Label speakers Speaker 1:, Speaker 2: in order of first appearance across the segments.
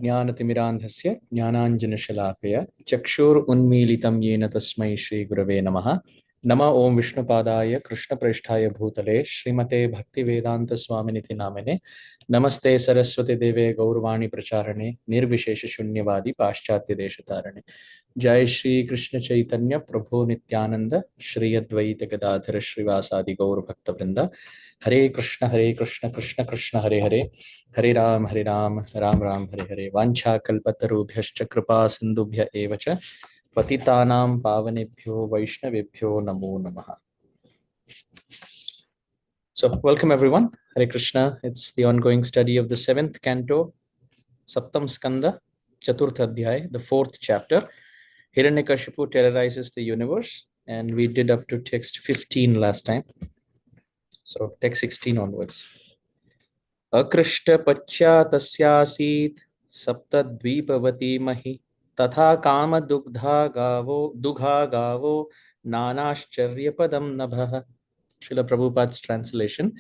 Speaker 1: ज्ञानतिमिरान्धस्य ज्ञानाञ्जनशलाकया चक्षुरुन्मीलितं येन तस्मै श्रीगुरवे नमः। नमः ओं विष्णुपादाय कृष्णप्रेष्ठाय भूतले श्रीमते भक्तिवेदान्तस्वामिनिति नामिने नमस्ते सरस्वती देवे गौरवाणी प्रचारणे निर्विशेषशून्यवादी पाश्चात्यदेशतारणे। जय श्री कृष्ण चैतन्य प्रभु नित्यानंद श्री अद्वैत गदाधर श्रीवासादि गौर भक्तवृंद। हरे कृष्ण कृष्ण कृष्ण हरे हरे, हरे राम राम राम हरे हरे। वाञ्छा कल्पतरुभ्यश्च कृपा सिन्धुभ्य एव च पतितानां पावनेभ्यो वैष्णवेभ्यो नमो नमः। So welcome everyone. Hare Krishna. It's the ongoing study of the 7th canto, Saptam Skanda, Chaturtha Adhyay, the 4th chapter. Hiranyakasipu terrorizes the universe, and we did up to text 15 last time. So text 16 onwards. अकृष्टपच्या तस्यासीत् सप्तद्वीपवती मही तथा दुघा गावो नानाश्चर्यपदं नभः. Srila Prabhupada's translation.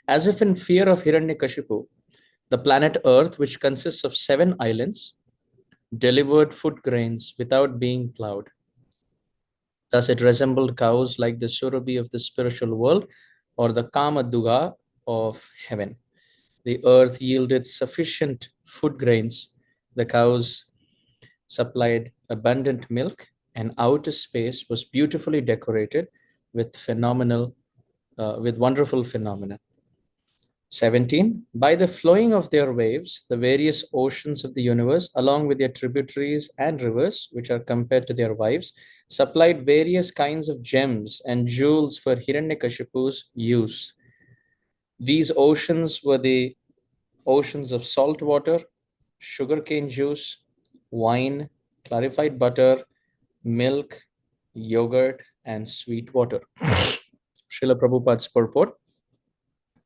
Speaker 1: As if in fear of Hiranyakashipu, the planet Earth, which consists of 7 islands, delivered food grains without being plowed. Thus it resembled cows like the Surabhi of the spiritual world or the Kamaduga of heaven. The earth yielded sufficient food grains. The cows supplied abundant milk, and outer space was beautifully decorated with wonderful phenomena. 17. By the flowing of their waves, the various oceans of the universe, along with their tributaries and rivers, which are compared to their wives, supplied various kinds of gems and jewels for Hiranyakashipu's use. These oceans were the oceans of salt water, sugarcane juice, wine, clarified butter, milk, yogurt, and sweet water. Srila Prabhupada's purport.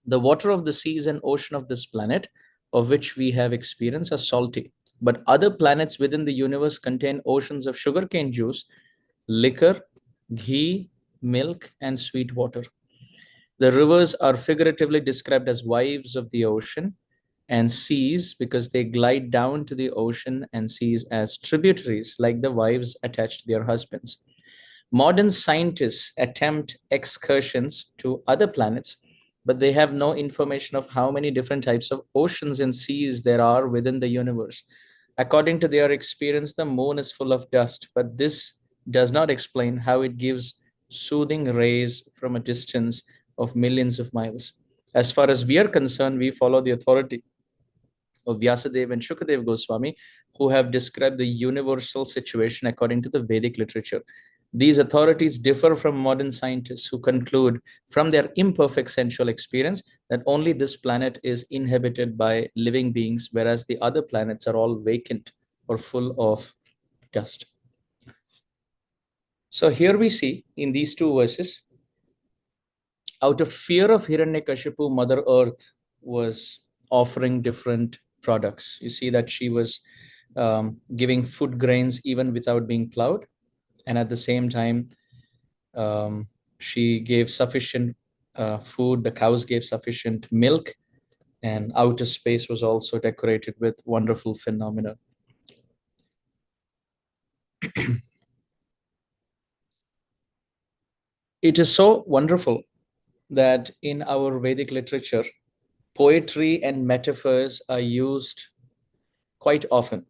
Speaker 1: The water of the seas and ocean of this planet, of which we have experience, are salty. But other planets within the universe contain oceans of sugarcane juice, liquor, ghee, milk, and sweet water. The rivers are figuratively described as wives of the ocean, and seas because they glide down to the ocean, and seas as tributaries like the wives attached to their husbands. Modern scientists attempt excursions to other planets, but they have no information of how many different types of oceans and seas there are within the universe. According to their experience, the moon is full of dust, but this does not explain how it gives soothing rays from a distance of millions of miles. As far as we are concerned, we follow the authority of Vyasadeva and Shukadev Goswami, who have described the universal situation according to the Vedic literature. These authorities differ from modern scientists who conclude from their imperfect sensual experience that only this planet is inhabited by living beings, whereas the other planets are all vacant or full of dust. So here we see in these 2 verses, out of fear of Hiranyakashipu, Mother Earth was offering different products. You see that she was giving food grains even without being plowed. And at the same time, she gave sufficient food. The cows gave sufficient milk, and outer space was also decorated with wonderful phenomena. It is so wonderful that in our Vedic literature, poetry and metaphors are used quite often.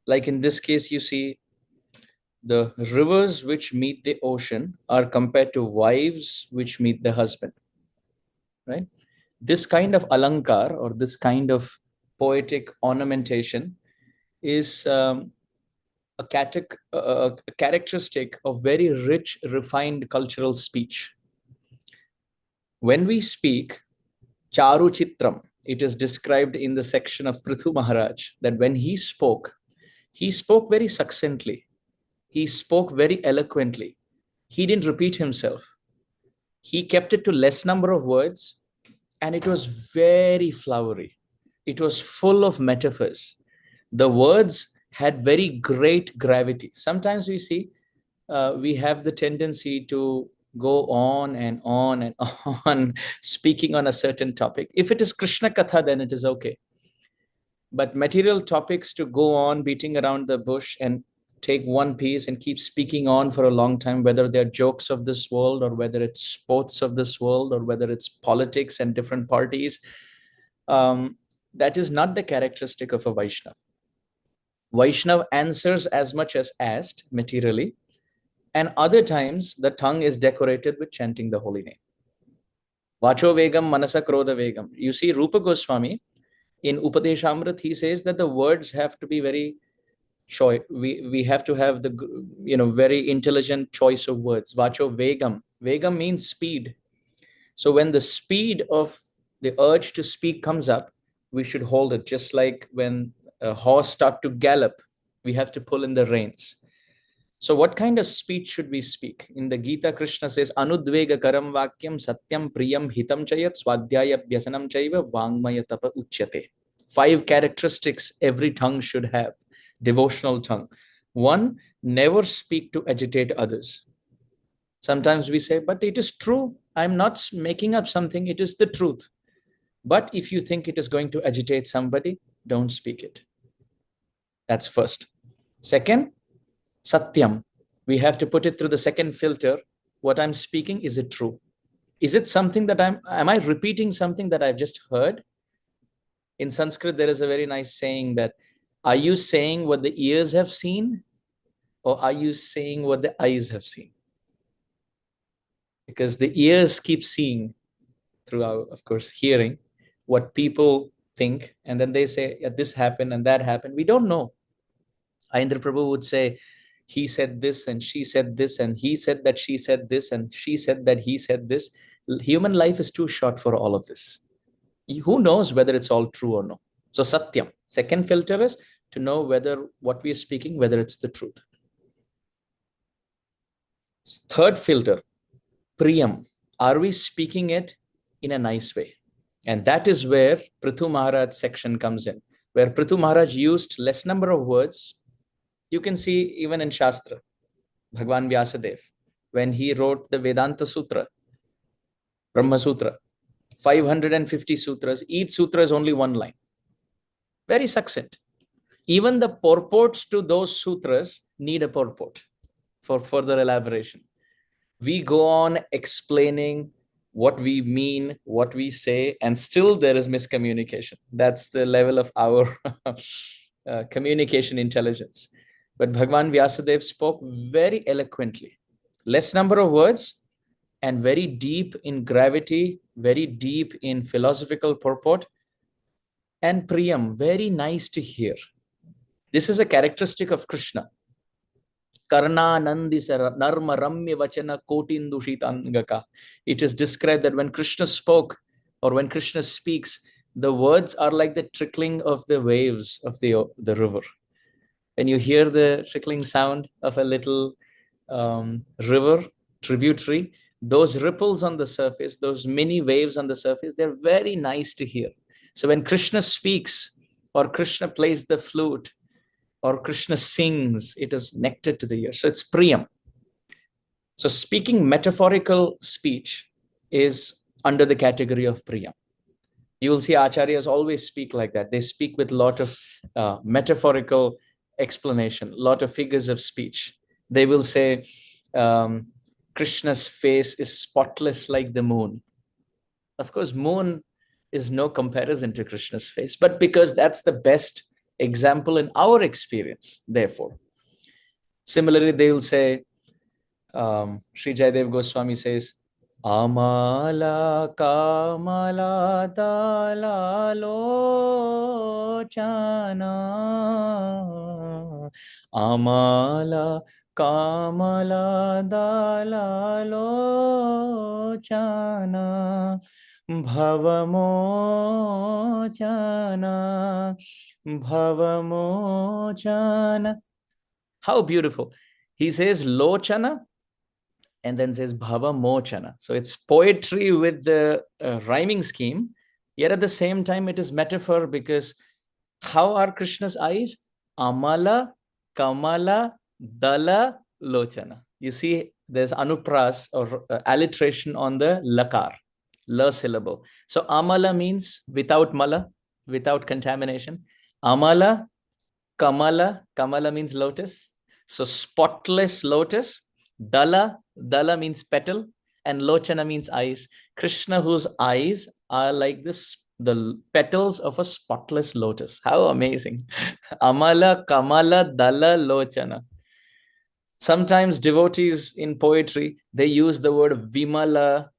Speaker 1: Like in this case, you see the rivers which meet the ocean are compared to wives which meet the husband, right? This kind of alankar or this kind of poetic ornamentation is a characteristic of very rich, refined cultural speech. When we speak Charu Chitram, it is described in the section of Prithu Maharaj that when he spoke very succinctly. He spoke very eloquently. He didn't repeat himself. He kept it to less number of words, and it was very flowery. It was full of metaphors. The words had very great gravity. Sometimes we see we have the tendency to go on and on and on speaking on a certain topic. If it is Krishna Katha, then it is okay. But material topics to go on beating around the bush and take one piece and keep speaking on for a long time, whether they're jokes of this world or whether it's sports of this world or whether it's politics and different parties, that is not the characteristic of a Vaishnav. Vaishnav answers as much as asked materially, and other times the tongue is decorated with chanting the holy name. Vacho Vegam Manasa Krodha Vegam. You see, Rupa Goswami in Upadeshamrit, he says that the words have to be very choice. We have to have the very intelligent choice of words. Vacho Vegam. Vegam means speed. So when the speed of the urge to speak comes up, we should hold it. Just like when a horse starts to gallop, we have to pull in the reins. So what kind of speech should we speak? In the Gita, Krishna says, Anudvega karam vakyam satyam priyam hitam chayat swadhyaya bhyasanam chaiva vangmaya tapa uchyate. 5 characteristics every tongue should have. Devotional tongue. 1, never speak to agitate others. Sometimes we say, but it is true. I'm not making up something. It is the truth. But if you think it is going to agitate somebody, don't speak it. That's first. Second, Satyam. We have to put it through the second filter. What I'm speaking, is it true? Is it something that am I repeating something that I've just heard? In Sanskrit, there is a very nice saying that, are you saying what the ears have seen? Or are you saying what the eyes have seen? Because the ears keep seeing throughout, of course, hearing what people think. And then they say, yeah, this happened and that happened. We don't know. Indra Prabhu would say, he said this and she said this and he said that she said this and she said that he said this. Human life is too short for all of this. Who knows whether it's all true or no? So Satyam. Second filter is to know whether what we are speaking, whether it's the truth. Third filter, Priyam. Are we speaking it in a nice way? And that is where Prithu Maharaj section comes in, where Prithu Maharaj used less number of words. You can see even in Shastra, Bhagwan Vyasadev, when he wrote the Vedanta Sutra, Brahma Sutra, 550 sutras, each sutra is only one line. Very succinct. Even the purports to those sutras need a purport for further elaboration. We go on explaining what we mean, what we say, and still there is miscommunication. That's the level of our communication intelligence. But Bhagwan Vyasadev spoke very eloquently. Less number of words and very deep in gravity, very deep in philosophical purport. And Priyam, very nice to hear. This is a characteristic of Krishna. Karna Nandisara Narma Ramya Vachana Kotindushitangaka. It is described that when Krishna spoke or when Krishna speaks, the words are like the trickling of the waves of the river. When you hear the trickling sound of a little river, tributary, those ripples on the surface, those mini waves on the surface, they're very nice to hear. So when Krishna speaks or Krishna plays the flute or Krishna sings, it is nectar to the ear. So it's Priyam. So speaking metaphorical speech is under the category of Priyam. You will see Acharyas always speak like that. They speak with a lot of metaphorical explanation, a lot of figures of speech. They will say, Krishna's face is spotless like the moon. Of course, moon is no comparison to Krishna's face, but because that's the best example in our experience, therefore. Similarly, they will say, Sri Jayadev Goswami says, Amala Kamala Dala Lochana Amala Kamala Dala Lochana Bhavamochana Bhavamochana. How beautiful. He says Lochana and then says Bhava Mochana. So it's poetry with the rhyming scheme, yet at the same time it is metaphor, because how are Krishna's eyes? Amala, Kamala, Dala, Lochana. You see, there's anupras or alliteration on the lakar, la syllable. So Amala means without mala, without contamination. Amala, Kamala, Kamala means lotus. So spotless lotus. Dala, Dala means petal. And Lochana means eyes. Krishna, whose eyes are like this, the petals of a spotless lotus. How amazing. Amala, Kamala, Dala, Lochana. Sometimes devotees in poetry, they use the word Vimala,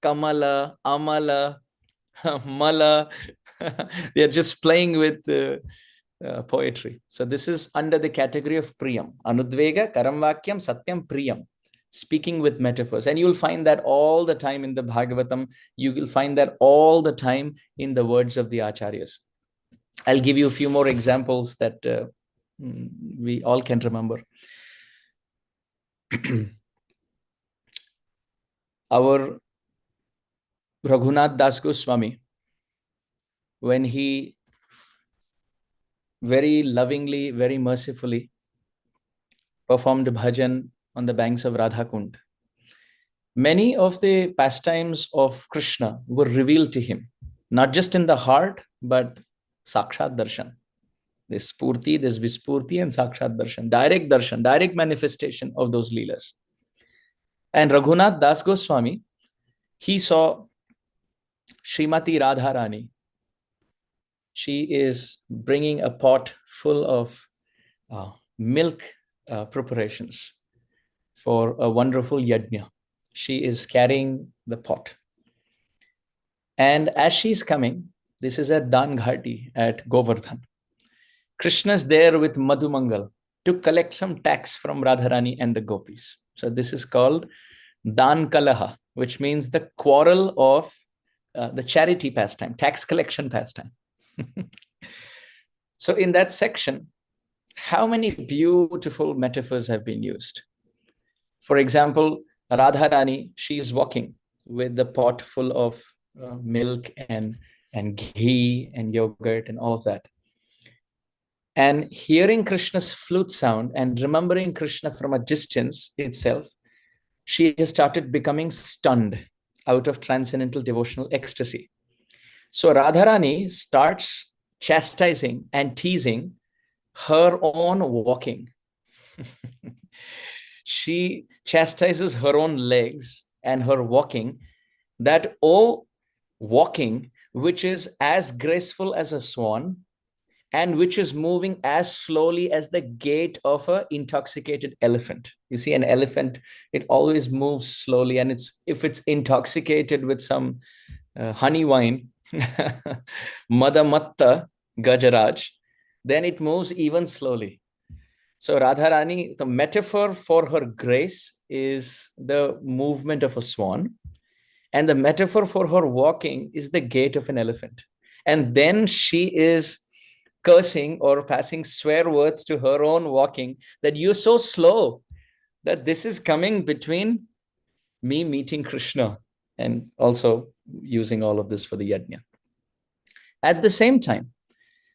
Speaker 1: Kamala, Amala, Mala. They are just playing with poetry. So this is under the category of Priyam. Anudvega, Karamvakyam, Satyam, Priyam. Speaking with metaphors. And you'll find that all the time in the Bhagavatam. You will find that all the time in the words of the Acharyas. I'll give you a few more examples that we all can remember. Our Raghunath Das Goswami, when he very lovingly, very mercifully performed bhajan on the banks of Radhakund, many of the pastimes of Krishna were revealed to him, not just in the heart, but Sakshat Darshan. This Spurti, this Vispurti, and Sakshat Darshan, direct manifestation of those Leelas. And Raghunath Das Goswami, he saw Srimati Radharani. She is bringing a pot full of milk preparations for a wonderful yajna. She is carrying the pot. And as she's coming, this is at Dan Ghati at Govardhan. Krishna's there with Madhumangal to collect some tax from Radharani and the gopis. So this is called Dan Kalaha, which means the quarrel of the charity pastime, tax collection pastime. So in that section, how many beautiful metaphors have been used? For example, Radharani, she is walking with the pot full of milk and ghee and yogurt and all of that. And hearing Krishna's flute sound and remembering Krishna from a distance itself, she has started becoming stunned out of transcendental devotional ecstasy. So Radharani starts chastising and teasing her own walking. She chastises her own legs and her walking, that, oh, walking, which is as graceful as a swan and which is moving as slowly as the gait of an intoxicated elephant. You see, an elephant, it always moves slowly, and if it's intoxicated with some honey wine, Madamatta Gajaraj, then it moves even slowly. So Radharani, the metaphor for her grace is the movement of a swan, and the metaphor for her walking is the gait of an elephant. And then she is cursing or passing swear words to her own walking, that you're so slow, that this is coming between me meeting Krishna, and also using all of this for the yajna. At the same time,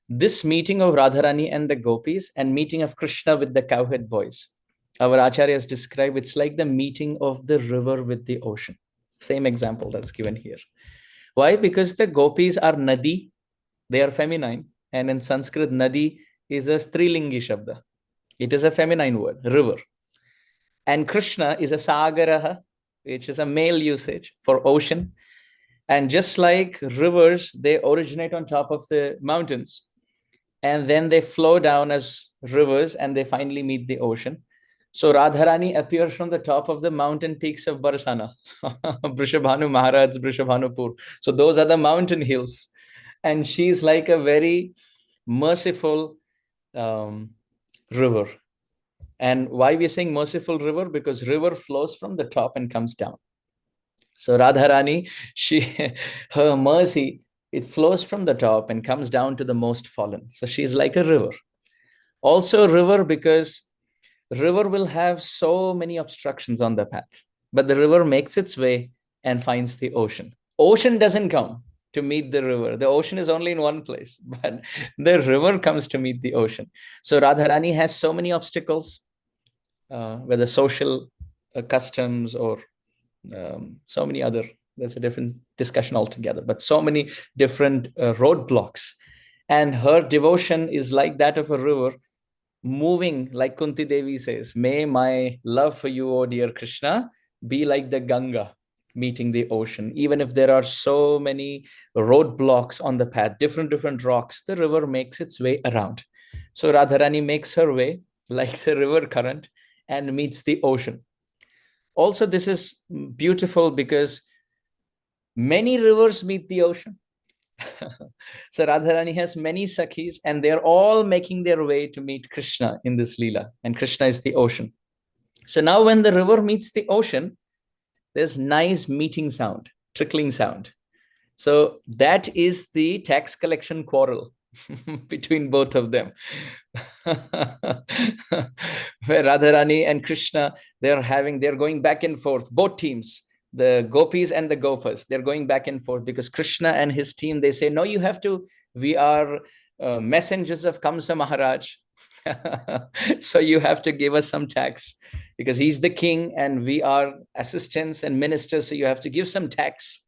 Speaker 1: this meeting of Radharani and the gopis and meeting of Krishna with the cowhead boys, our Acharyas describe it's like the meeting of the river with the ocean. Same example that's given here. Why? Because the gopis are nadi, they are feminine, and in Sanskrit, nadi is a strilingi shabda. It is a feminine word, river. And Krishna is a sagaraha, which is a male usage for ocean. And just like rivers, they originate on top of the mountains, and then they flow down as rivers, and they finally meet the ocean. So Radharani appears from the top of the mountain peaks of Barsana, Vrishabhanu Maharaj, Vrishabhanupur. So those are the mountain hills. And she's like a very merciful river. And why we're saying merciful river? Because river flows from the top and comes down. So Radharani, her mercy, it flows from the top and comes down to the most fallen. So she's like a river. Also a river because river will have so many obstructions on the path, but the river makes its way and finds the ocean. Ocean doesn't come to meet the river. The ocean is only in one place, but the river comes to meet the ocean. So Radharani has so many obstacles, whether social customs or so many other, that's a different discussion altogether, but so many different roadblocks. And her devotion is like that of a river, moving, like Kunti Devi says, may my love for you, O dear Krishna, be like the Ganga meeting the ocean. Even if there are so many roadblocks on the path, different rocks, the river makes its way around. So Radharani makes her way like the river current and meets the ocean. Also, this is beautiful because many rivers meet the ocean. So Radharani has many sakhis, and they're all making their way to meet Krishna in this Leela. And Krishna is the ocean. So now when the river meets the ocean, there's nice meeting sound, trickling sound. So that is the tax collection quarrel between both of them. Where Radharani and Krishna, they're going back and forth, both teams, the gopis and the gopas, they're going back and forth because Krishna and his team, they say, no, you have to, we are messengers of Kamsa Maharaj. So you have to give us some tax because he's the king and we are assistants and ministers. So you have to give some tax.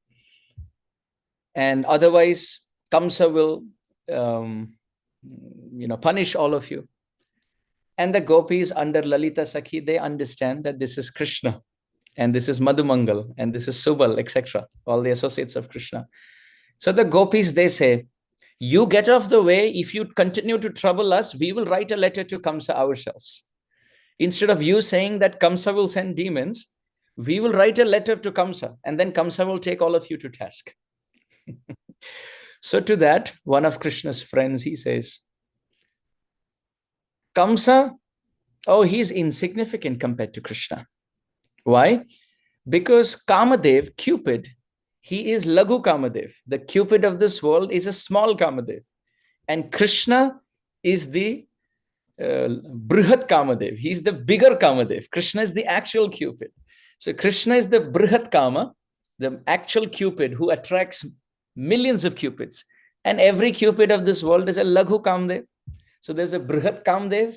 Speaker 1: And otherwise, Kamsa will, punish all of you. And the gopis under Lalita Sakhi, they understand that this is Krishna and this is Madhumangal and this is Subal, etc. All the associates of Krishna. So the gopis, they say, you get off the way. If you continue to trouble us, we will write a letter to Kamsa ourselves. Instead of you saying that Kamsa will send demons, we will write a letter to Kamsa and then Kamsa will take all of you to task. So to that, one of Krishna's friends, he says, Kamsa, oh, he's insignificant compared to Krishna. Why? Because Kamadev, Cupid, he is Lagu Kamadev. The Cupid of this world is a small Kamadev. And Krishna is the Brihat Kamadev. He's the bigger Kamadev. Krishna is the actual Cupid. So Krishna is the Brihat Kama, the actual Cupid who attracts millions of Cupids. And every Cupid of this world is a Laghu Kamdev. So there's a Brihat Kamdev,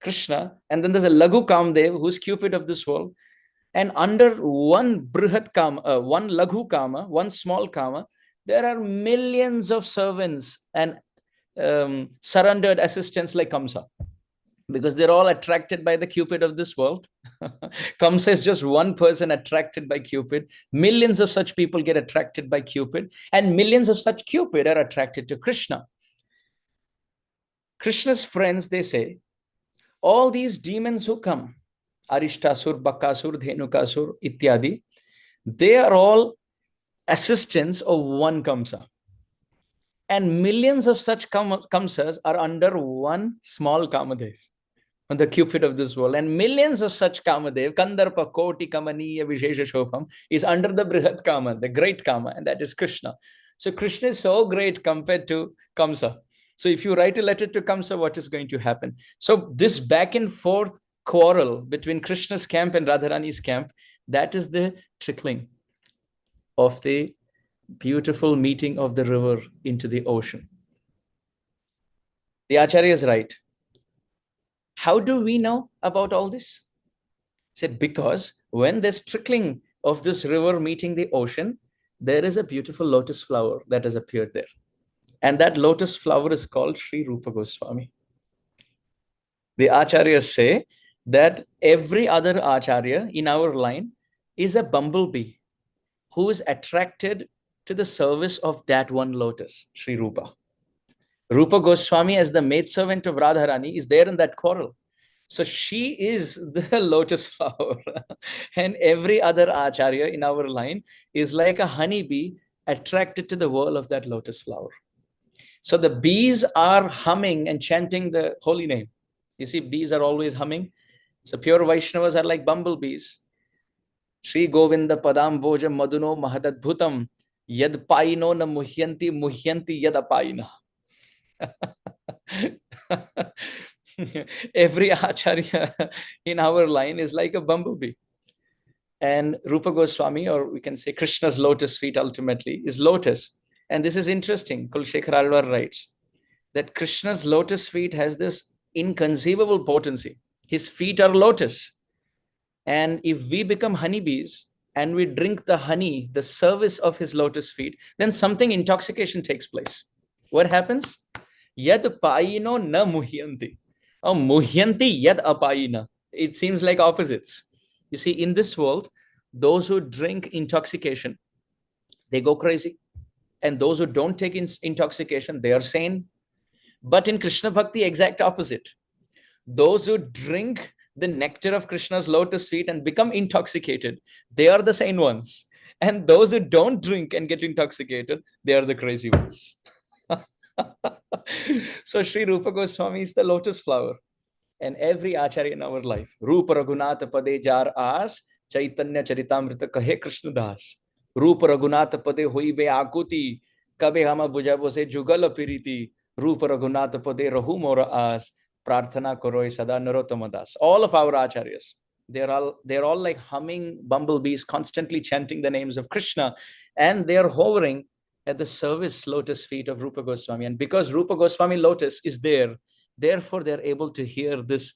Speaker 1: Krishna, and then there's a Laghu Kamdev who's Cupid of this world. And under one Brihat Kama, one Laghu Kama, one small Kama, there are millions of servants and surrendered assistants like Kamsa, because they're all attracted by the Cupid of this world. Kamsa is just one person attracted by Cupid. Millions of such people get attracted by Cupid, and millions of such Cupid are attracted to Krishna. Krishna's friends, they say, all these demons who come, Arishtasur, Bakasur, Dhenukasur, Ityadi, they are all assistants of one Kamsa. And millions of such Kamsas are under one small Kamadev, the Cupid of this world. And millions of such Kamadev, Kandarpa, Koti, Kamaniya, Vishesha Shofam, is under the Brihat Kama, the great Kama, and that is Krishna. So Krishna is so great compared to Kamsa. So if you write a letter to Kamsa, what is going to happen? So this back and forth quarrel between Krishna's camp and Radharani's camp, that is the trickling of the beautiful meeting of the river into the ocean. The Acharyas write, how do we know about all this? He said, because when there's trickling of this river meeting the ocean, there is a beautiful lotus flower that has appeared there. And that lotus flower is called Sri Rupa Goswami. The Acharyas say that every other Acharya in our line is a bumblebee who is attracted to the service of that one lotus, Sri Rupa. Rupa Goswami, as the maidservant of Radharani, is there in that quarrel. So she is the lotus flower. And every other Acharya in our line is like a honeybee attracted to the whirl of that lotus flower. So the bees are humming and chanting the holy name. You see, bees are always humming. So pure Vaishnavas are like bumblebees. Sri Govinda Padam Bojam Maduno Mahadadbhutam Yad Paino na Muhyanti Muhyanti Yad Apaina. Every Acharya in our line is like a bumblebee. And Rupa Goswami, or we can say Krishna's lotus feet ultimately, is lotus. And this is interesting. Kulshekhar Alvar writes that Krishna's lotus feet has this inconceivable potency. His feet are lotus. And if we become honeybees and we drink the honey, the service of his lotus feet, then something intoxication takes place. What happens? Yad payino na muhyanti. Oh, muhyanti yad apayina. It seems like opposites. You see, in this world, those who drink intoxication, they go crazy. And those who don't take intoxication, they are sane. But in Krishna Bhakti, exact opposite. Those who drink the nectar of Krishna's lotus feet and become intoxicated, they are the sane ones. And those who don't drink and get intoxicated, they are the crazy ones. So Sri Rupa Goswami is the lotus flower. And every Acharya in our life, Rupa Raghunatha Pade Jar As, Chaitanya Charitamrita Kahe Krishna Das. Rupa Raghunatha Pade Hui Be Akuti, Kabe Hama Bujabo Se Jugal Piriti, Rupa Raghunatha Pade Rahu Mora As, Prarthana Koroi Sada Narottama Das. All of our Acharyas, they're all like humming bumblebees, constantly chanting the names of Krishna, and they're hovering at the service lotus feet of Rupa Goswami. And because Rupa Goswami lotus is there, therefore they're able to hear this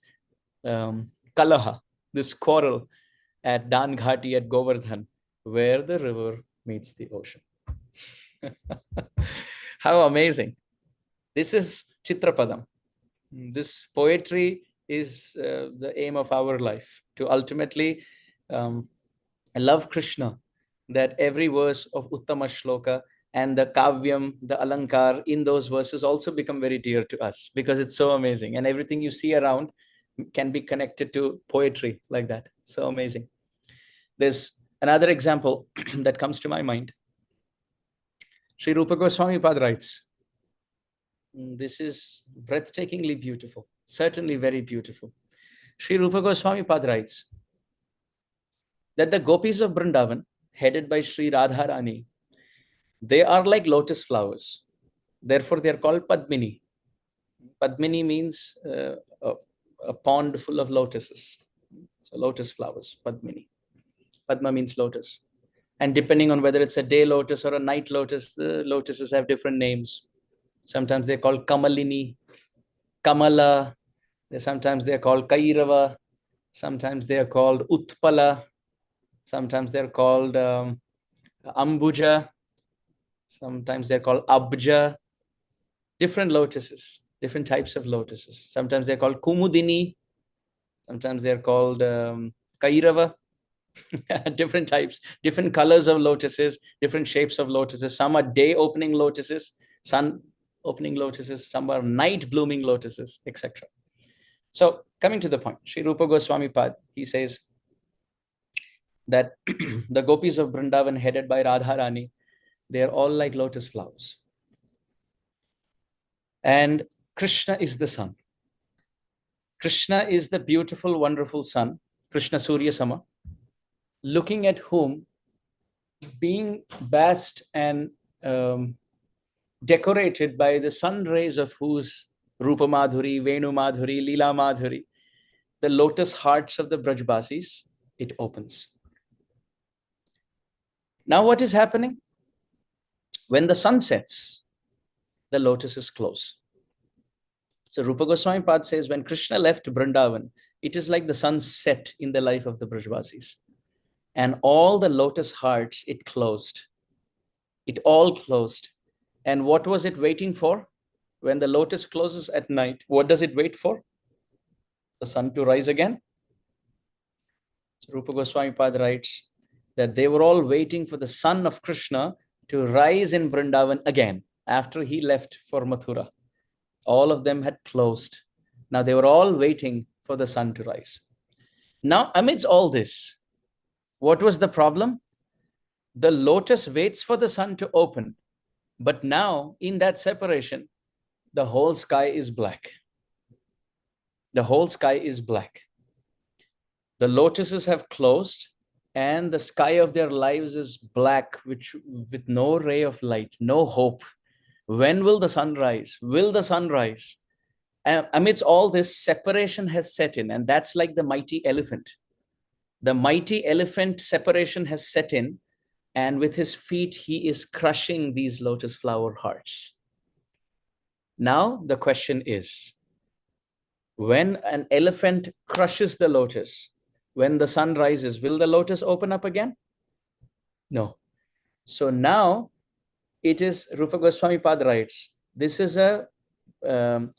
Speaker 1: Kalaha, this quarrel at Dan Ghati at Govardhan, where the river meets the ocean. How amazing. This is Chitrapadam. This poetry is the aim of our life, to ultimately love Krishna, that every verse of Uttama Shloka and the Kavyam, the Alankar in those verses also become very dear to us, because it's so amazing. And everything you see around can be connected to poetry like that. So amazing. There's another example that comes to my mind. Sri Rupa Goswami Pad writes, this is breathtakingly beautiful, certainly very beautiful. Sri Rupa Goswami Pad writes that the gopis of Vrindavan, headed by Sri Radharani, they are like lotus flowers. Therefore, they are called Padmini. Padmini means a pond full of lotuses. So lotus flowers, Padmini. Padma means lotus. And depending on whether it's a day lotus or a night lotus, the lotuses have different names. Sometimes they're called Kamalini, Kamala. Sometimes they're called Kairava. Sometimes they are called Utpala. Sometimes they're called Ambuja. Sometimes they're called Abja. Different lotuses, different types of lotuses. Sometimes they're called Kumudini. Sometimes they're called Kairava. Different types, different colors of lotuses, different shapes of lotuses. Some are day opening lotuses, sun opening lotuses, some are night blooming lotuses, etc. So coming to the point, Sri Rupa Goswami Pad, he says that the gopis of Vrindavan, headed by Radharani, they are all like lotus flowers. And Krishna is the sun. Krishna is the beautiful, wonderful sun, Krishna Surya Sama, looking at whom, being basked and decorated by the sun rays of whose Rupa Madhuri, Venu Madhuri, Leela Madhuri, the lotus hearts of the Brajbasis, it opens. Now what is happening? When the sun sets, the lotuses close. So Rupa Goswami Pad says, when Krishna left Vrindavan, it is like the sun set in the life of the Brajbasis. And all the lotus hearts, it closed. It all closed. And what was it waiting for? When the lotus closes at night, what does it wait for? The sun to rise again. So Rupa Goswami Pad writes that they were all waiting for the son of Krishna to rise in Vrindavan again after he left for Mathura. All of them had closed. Now they were all waiting for the sun to rise. Now, amidst all this, what was the problem? The lotus waits for the sun to open. But now, in that separation, the whole sky is black. The whole sky is black. The lotuses have closed, and the sky of their lives is black, with no ray of light, no hope. When will the sun rise? Will the sun rise? Amidst all this, separation has set in, and that's like the mighty elephant. The mighty elephant separation has set in, and with his feet, he is crushing these lotus flower hearts. Now, the question is, when an elephant crushes the lotus, when the sun rises, will the lotus open up again? No. So now, it is, Rupa Goswami Pad writes, this is a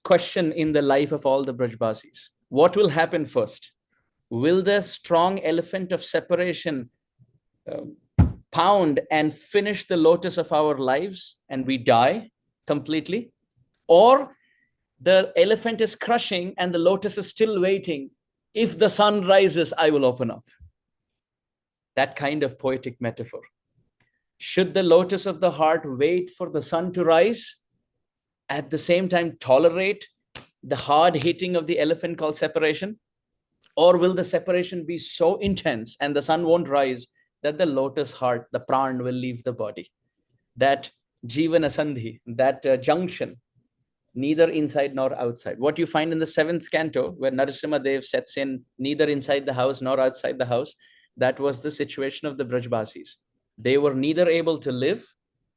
Speaker 1: question in the life of all the Brajbasis. What will happen first? Will the strong elephant of separation pound and finish the lotus of our lives and we die completely? Or the elephant is crushing and the lotus is still waiting. If the sun rises, I will open up. That kind of poetic metaphor. Should the lotus of the heart wait for the sun to rise, at the same time tolerate the hard hitting of the elephant called separation? Or will the separation be so intense and the sun won't rise that the lotus heart, the pran, will leave the body? That jivana sandhi, that junction, neither inside nor outside. What you find in the 7th canto, where Narasimha Dev sets in neither inside the house nor outside the house, that was the situation of the Brajbasis. They were neither able to live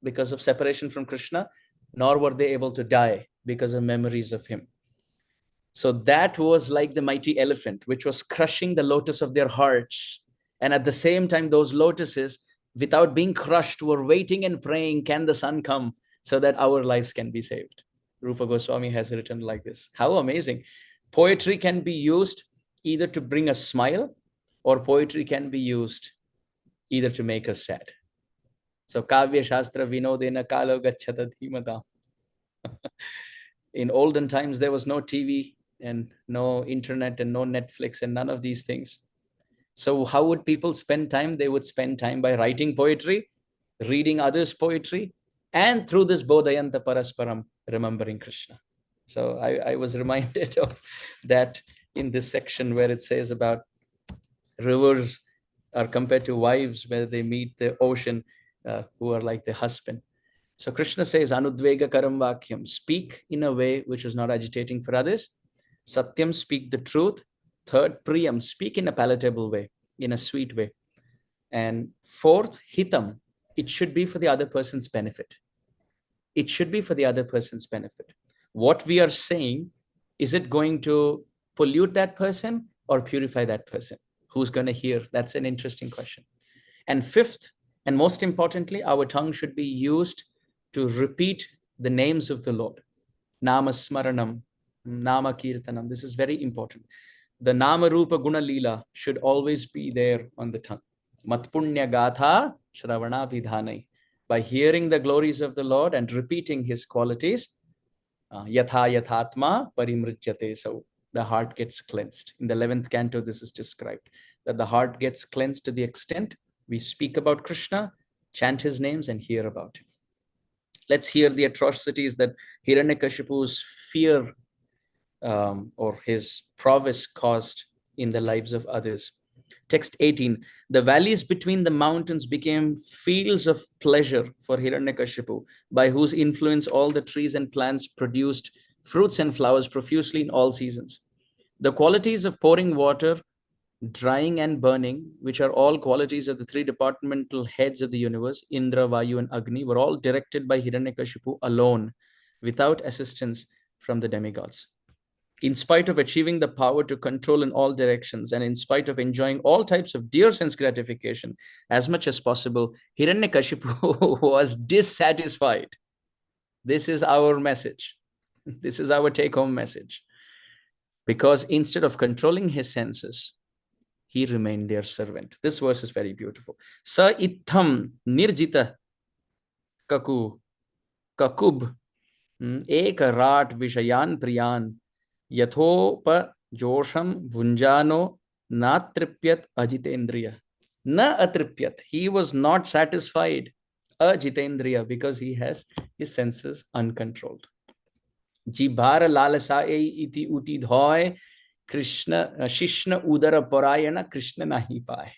Speaker 1: because of separation from Krishna, nor were they able to die because of memories of him. So that was like the mighty elephant, which was crushing the lotus of their hearts. And at the same time, those lotuses, without being crushed, were waiting and praying, can the sun come so that our lives can be saved? Rupa Goswami has written like this. How amazing. Poetry can be used either to bring a smile, or poetry can be used either to make us sad. So Kavya Shastra Vinodena Kalo Gachata Dhimata. In olden times, there was no TV and no internet and no Netflix and none of these things. So how would people spend time? They would spend time by writing poetry, reading others' poetry, and through this Bodhayanta Parasparam, remembering Krishna. So I was reminded of that in this section where it says about rivers are compared to wives, where they meet the ocean, who are like the husband. So Krishna says, Anudvega karam vakyam, speak in a way which is not agitating for others. Satyam, speak the truth. Third, priyam, speak in a palatable way, in a sweet way. And fourth, hitam, it should be for the other person's benefit. It should be for the other person's benefit. What we are saying, is it going to pollute that person or purify that person? Who's going to hear? That's an interesting question. And fifth, and most importantly, our tongue should be used to repeat the names of the Lord. Nama smaranam, nama kirtanam. This is very important. The nama rupa guna lila should always be there on the tongue. Matpunya gatha shravana vidhanai. By hearing the glories of the Lord and repeating his qualities, yatha yathatma parimrijyate. So the heart gets cleansed. In the 11th canto, this is described, that the heart gets cleansed to the extent we speak about Krishna, chant his names, and hear about him. Let's hear the atrocities that Hiranyakashipu's fear or his prowess caused in the lives of others. Text 18, the valleys between the mountains became fields of pleasure for Hiranyakashipu, by whose influence all the trees and plants produced fruits and flowers profusely in all seasons. The qualities of pouring water, drying and burning, which are all qualities of the 3 departmental heads of the universe, Indra, Vayu, and Agni, were all directed by Hiranyakashipu alone, without assistance from the demigods. In spite of achieving the power to control in all directions, and in spite of enjoying all types of dear sense gratification as much as possible, Hiranyakashipu was dissatisfied. This is our message. This is our take-home message. Because instead of controlling his senses, he remained their servant. This verse is very beautiful. Sa itham nirjita kakub ekarat vishayan priyan yathopa josham vunjano natripyat ajitendriya. Na atripyat. He was not satisfied. Ajitendriya, because he has his senses uncontrolled. Jibhara lalasa iti uti dhoy Krishna Shishna Udara Parayana Krishna Nahi Pai.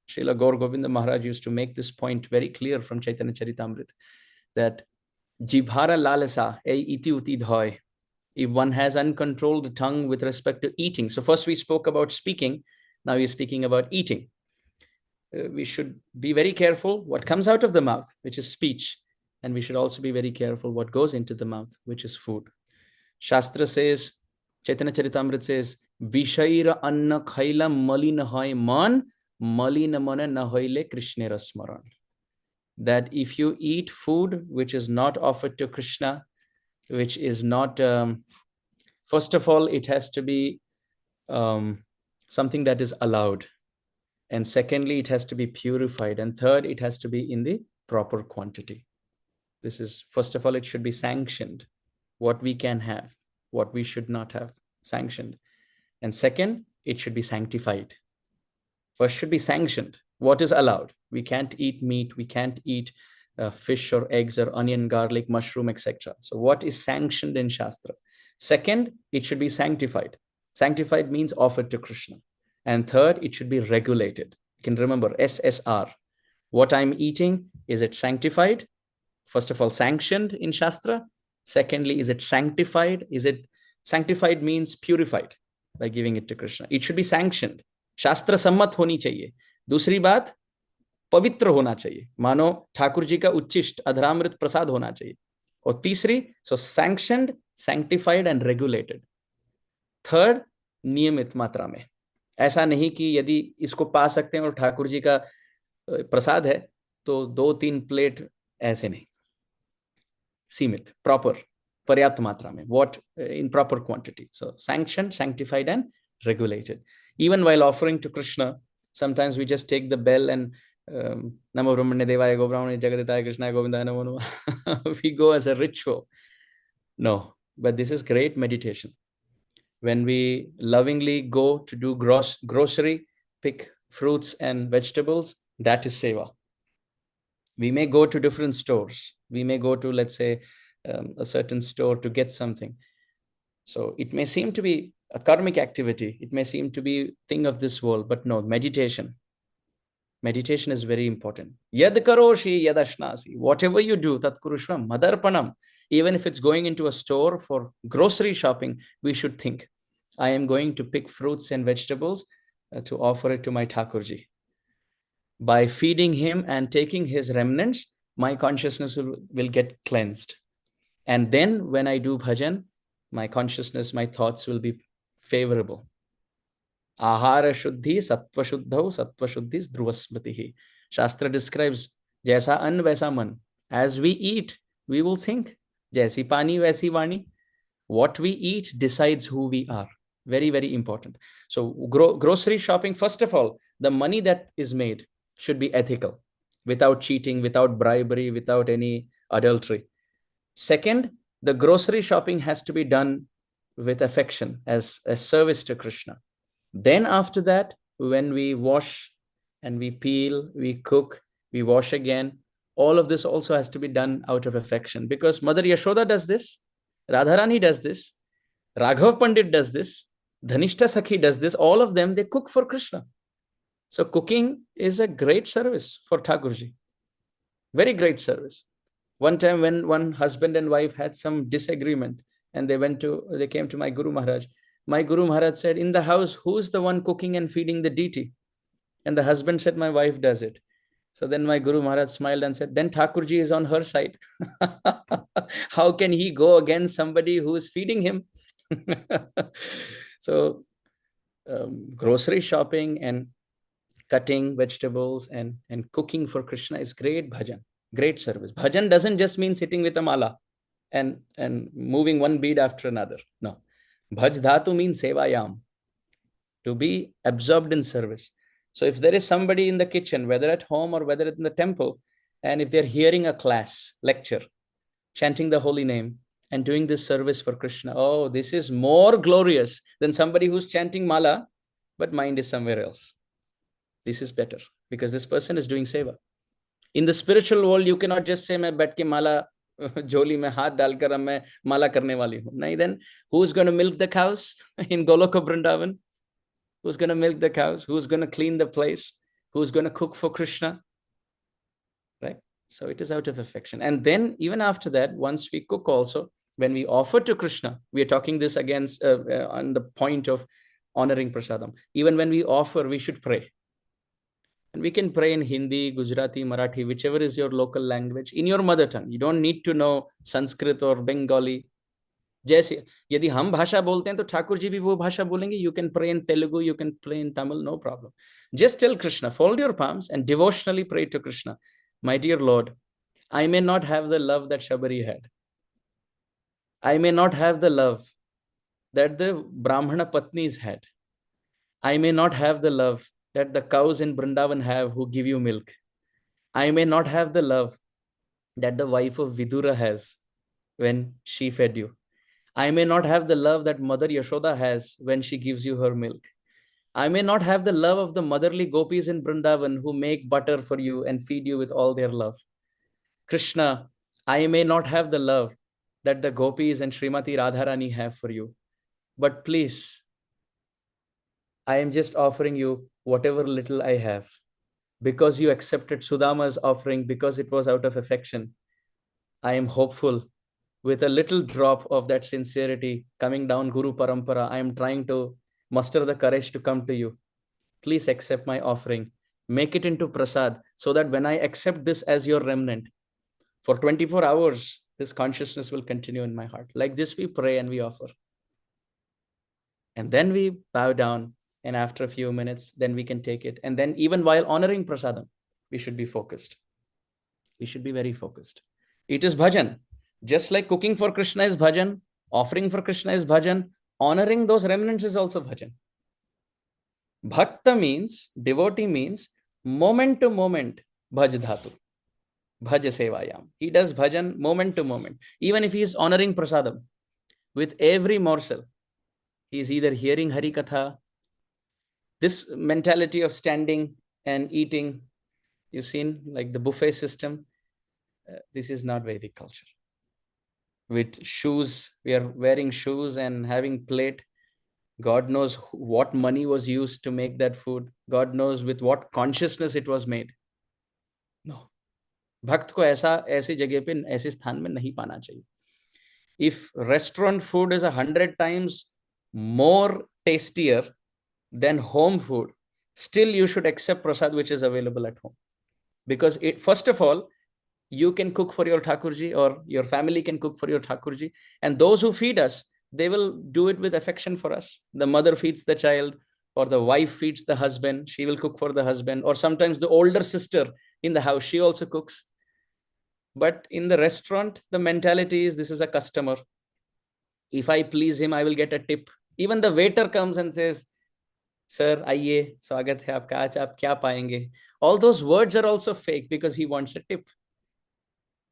Speaker 1: Srila Gaur Govinda Maharaj used to make this point very clear from Chaitanya Charitamrita, that Jibhara lalasa iti uti dhoy. If one has uncontrolled tongue with respect to eating. So first we spoke about speaking, now we're speaking about eating. We should be very careful what comes out of the mouth, which is speech. And we should also be very careful what goes into the mouth, which is food. Shastra says, Chaitanya Charitamrita says, Vishaira anna khaila malina hoy man, malina mana na hoile Krishnera smaran. That if you eat food which is not offered to Krishna, which is not, first of all, it has to be something that is allowed. And secondly, it has to be purified. And third, it has to be in the proper quantity. This is, first of all, it should be sanctioned. What we can have, what we should not have, sanctioned. And second, it should be sanctified. First should be sanctioned. What is allowed? We can't eat meat. We can't eat fish or eggs or onion, garlic, mushroom, etc. So what is sanctioned in Shastra? Second, it should be sanctified. Sanctified means offered to Krishna. And third, it should be regulated. You can remember SSR. What I'm eating, is it sanctified? First of all, sanctioned in Shastra. Secondly, is it sanctified? Is it sanctified means purified by giving it to Krishna. It should be sanctioned. शास्त्र सम्मत होनी चाहिए. दूसरी बात, पवित्र होना चाहिए. मानो ठाकुर जी का उच्चिष्ट अधरामृत प्रसाद होना चाहिए. और तीसरी, so sanctioned, sanctified and regulated. Third, नियमित मात्रा में. ऐसा नहीं कि यदि इसको पा सकते हैं और ठाकुर जी का प्रसाद है तो 2-3 प्लेट, ऐसे नहीं. सीमित, प्रॉपर, पर्याप्त मात्रा में. What in proper quantity. So sanctioned, sanctified and regulated. Even while offering to Krishna, sometimes we just take the bell and Namo Brahmane Devaya Go Brahmane Jagaditaya Krishna Govindaya Namo Namo. We go as a ritual. No, but this is great meditation. When we lovingly go to do grocery, pick fruits and vegetables, that is seva. We may go to different stores. We may go to, let's say, a certain store to get something. So it may seem to be a karmic activity. It may seem to be a thing of this world, but no, meditation. Meditation is very important. Yad karoshi yadashnasi. Whatever you do, tat kurushva madarpanam. Even if it's going into a store for grocery shopping, we should think, I am going to pick fruits and vegetables to offer it to my Thakurji. By feeding him and taking his remnants, my consciousness will get cleansed. And then when I do bhajan, my consciousness, my thoughts will be favorable. Ahara shuddhi sattva shuddhau sattva shuddhis dhruvasmatihi. Shastra describes, jaisa ann vaisa man. As we eat, we will think. Jaisi pani vaisi vani. What we eat decides who we are. Very, very important. So grocery shopping, first of all, the money that is made should be ethical, without cheating, without bribery, without any adultery. Second, the grocery shopping has to be done with affection as a service to Krishna. Then after that, when we wash and we peel, we cook, we wash again, all of this also has to be done out of affection, because Mother Yashoda does this, Radharani does this, Raghav Pandit does this, Dhanishta Sakhi does this. All of them, they cook for Krishna. So cooking is a great service for Thakurji. Very great service. One time when one husband and wife had some disagreement and they came to my Guru Maharaj. My Guru Maharaj said, in the house, who's the one cooking and feeding the deity? And the husband said, my wife does it. So then my Guru Maharaj smiled and said, then Thakurji is on her side. How can he go against somebody who is feeding him? So grocery shopping and cutting vegetables and cooking for Krishna is great bhajan, great service. Bhajan doesn't just mean sitting with a mala and moving one bead after another. No. Bhaj dhatu means sevayam, to be absorbed in service. So if there is somebody in the kitchen, whether at home or whether in the temple, and if they're hearing a class, lecture, chanting the holy name and doing this service for Krishna, oh, this is more glorious than somebody who's chanting mala, but mind is somewhere else. This is better because this person is doing seva. In the spiritual world, you cannot just say, मैं बैठ के माला झोली में हाथ डालकर मैं माला करने वाली हूँ. नहीं, then who's going to milk the cows in Goloka Vrindavan? Who's going to milk the cows? Who's going to clean the place? Who's going to cook for Krishna? Right? So it is out of affection. And then even after that, once we cook also, when we offer to Krishna, we are talking this against on the point of honoring prasadam. Even when we offer, we should pray. And we can pray in Hindi, Gujarati, Marathi, whichever is your local language, in your mother tongue. You don't need to know Sanskrit or Bengali. जैसे यदि हम भाषा बोलते हैं तो ठाकुर जी भी वो भाषा बोलेंगे. You can pray in Telugu, you can pray in Tamil, no problem. Just tell Krishna, fold your palms and devotionally pray to Krishna. My dear Lord, I may not have the love that Shabari had. I may not have the love that the Brahmana Patnis had. I may not have the love that the cows in Vrindavan have who give you milk. I may not have the love that the wife of Vidura has when she fed you. I may not have the love that Mother Yashoda has when she gives you her milk. I may not have the love of the motherly gopis in Vrindavan who make butter for you and feed you with all their love. Krishna, I may not have the love that the gopis and Srimati Radharani have for you. But please, I am just offering you whatever little I have. Because you accepted Sudama's offering, because it was out of affection, I am hopeful with a little drop of that sincerity coming down Guru Parampara. I am trying to muster the courage to come to you. Please accept my offering. Make it into prasad so that when I accept this as your remnant, for 24 hours, this consciousness will continue in my heart. Like this, we pray and we offer. And then we bow down. And after a few minutes, then we can take it. And then even while honoring prasadam, we should be focused. We should be very focused. It is bhajan. Just like cooking for Krishna is bhajan, offering for Krishna is bhajan, honoring those remnants is also bhajan. Bhakta means, devotee means, moment to moment, bhaj dhatu, bhaj sevayam. He does bhajan moment to moment. Even if he is honoring prasadam, with every morsel, he is either hearing Hari Katha. This mentality of standing and eating, you've seen like the buffet system. This is not Vedic culture. With shoes, we are wearing shoes and having plate. God knows what money was used to make that food. God knows with what consciousness it was made. No. भक्त को ऐसी जगह पे ऐसे स्थान में नहीं पाना चाहिए. If restaurant food is 100 times more tastier than home food, still you should accept prasad which is available at home. Because it, first of all, you can cook for your Thakurji or your family can cook for your Thakurji. And those who feed us, they will do it with affection for us. The mother feeds the child or the wife feeds the husband. She will cook for the husband. Or sometimes the older sister in the house, she also cooks. But in the restaurant, the mentality is this is a customer. If I please him, I will get a tip. Even the waiter comes and says, Sir, आइए, स्वागत है आपका, आज आप क्या पाएंगे? All those words are also fake because he wants a tip.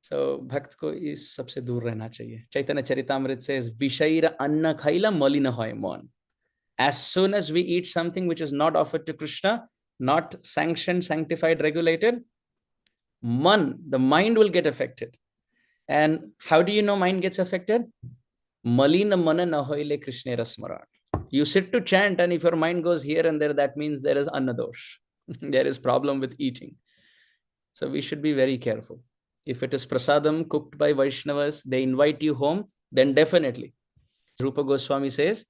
Speaker 1: So, भक्त को इस सबसे दूर रहना चाहिए. Chaitanya Charitamrita says, Vishaira anna khaila malina hoy mon. As soon as we eat something which is not offered to Krishna, not sanctioned, sanctified, regulated, the mind will get affected. And how do you know mind gets affected? Malina mana na hoile Krishna rasmaran. You sit to chant, and if your mind goes here and there, that means there is annadosh. There is problem with eating. So we should be very careful. If it is prasadam cooked by Vaishnavas, they invite you home, then definitely. Rupa Goswami says,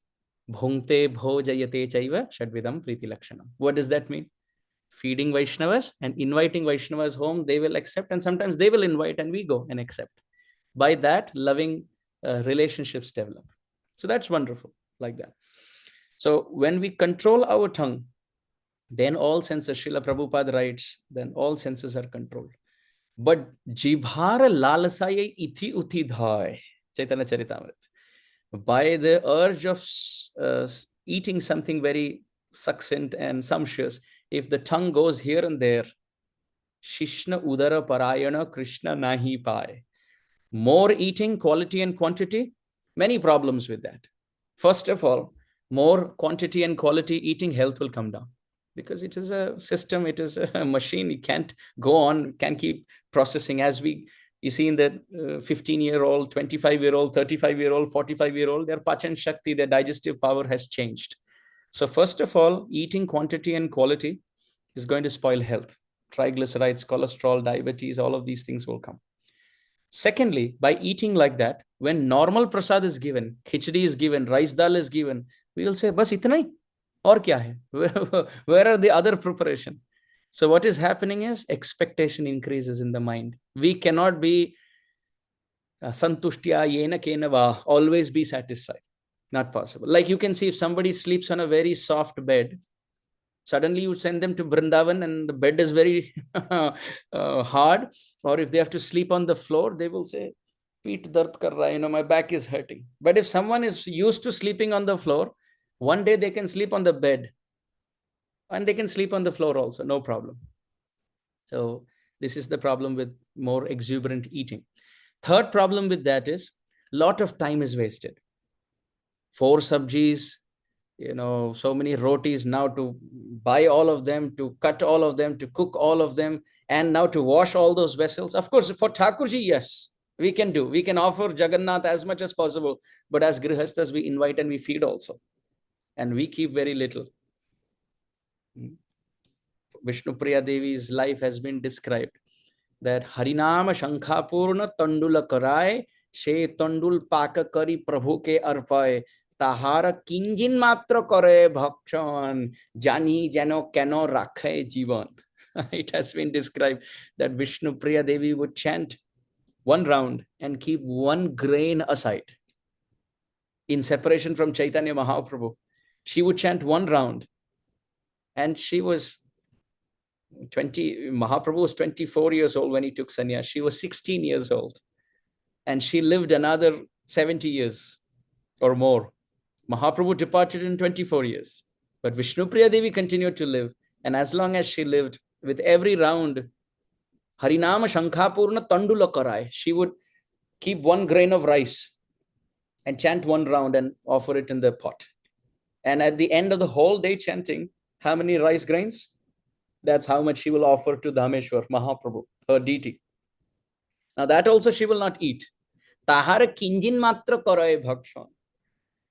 Speaker 1: Bhungte bhojayate chaiva shadvidam priti lakshanam. What does that mean? Feeding Vaishnavas and inviting Vaishnavas home, they will accept, and sometimes they will invite and we go and accept. By that, loving relationships develop. So that's wonderful, like that. So when we control our tongue, then all senses, Srila Prabhupada writes, then all senses are controlled. But jibhara lalasaye iti uti dhai, Chaitanya Charitamrita. By the urge of eating something very succinct and sumptuous, if the tongue goes here and there, Shishna udara parayana Krishna nahi pai. More eating, quality and quantity, many problems with that. First of all, more quantity and quality eating, health will come down. Because it is a system, it is a machine. It can't go on, can keep processing. As you see in the 15-year-old, 25-year-old, 35-year-old, 45-year-old, their pachan shakti, their digestive power has changed. So first of all, eating quantity and quality is going to spoil health. Triglycerides, cholesterol, diabetes, all of these things will come. Secondly, by eating like that, when normal prasad is given, khichdi is given, rice dal is given, we will say, bas itna hi? Aur kya hai? Where are the other preparation? So what is happening is expectation increases in the mind. We cannot be santushtya yena kena va, always be satisfied. Not possible. Like you can see if somebody sleeps on a very soft bed, suddenly you send them to Vrindavan and the bed is very hard, or if they have to sleep on the floor, they will say, Peet dard kar raha, my back is hurting. But if someone is used to sleeping on the floor, one day they can sleep on the bed and they can sleep on the floor also, no problem. So this is the problem with more exuberant eating. Third problem with that is lot of time is wasted. 4 sabjis, so many rotis now to buy all of them, to cut all of them, to cook all of them, and now to wash all those vessels. Of course, for Thakurji, yes, we can offer Jagannath as much as possible, but as Grihasthas, we invite and we feed also, and we keep very little. Vishnu Priya Devi's life has been described that Harinama Shankhapurna Tandula Karai, She Tandul Paka Kari Prabhu ke Arpaye, Tahara Kinjin Matra Kare Bhakshan, Jani Jano Kano Rakhe Jivan. It has been described that Vishnu Priya Devi would chant one round and keep 1 grain aside. In separation from Chaitanya Mahaprabhu, she would chant 1 round, and she was 20, Mahaprabhu was 24 years old when he took sannyas. She was 16 years old. And she lived another 70 years or more. Mahaprabhu departed in 24 years. But Vishnu Priya Devi continued to live. And as long as she lived, with every round, Harinama Shankhapurna Tandula Karai, she would keep 1 grain of rice and chant 1 round and offer it in the pot. And at the end of the whole day chanting, how many rice grains? That's how much she will offer to Dhameshwar, Mahaprabhu, her deity. Now that also she will not eat. Tahara kinjin matra karai bhakshan.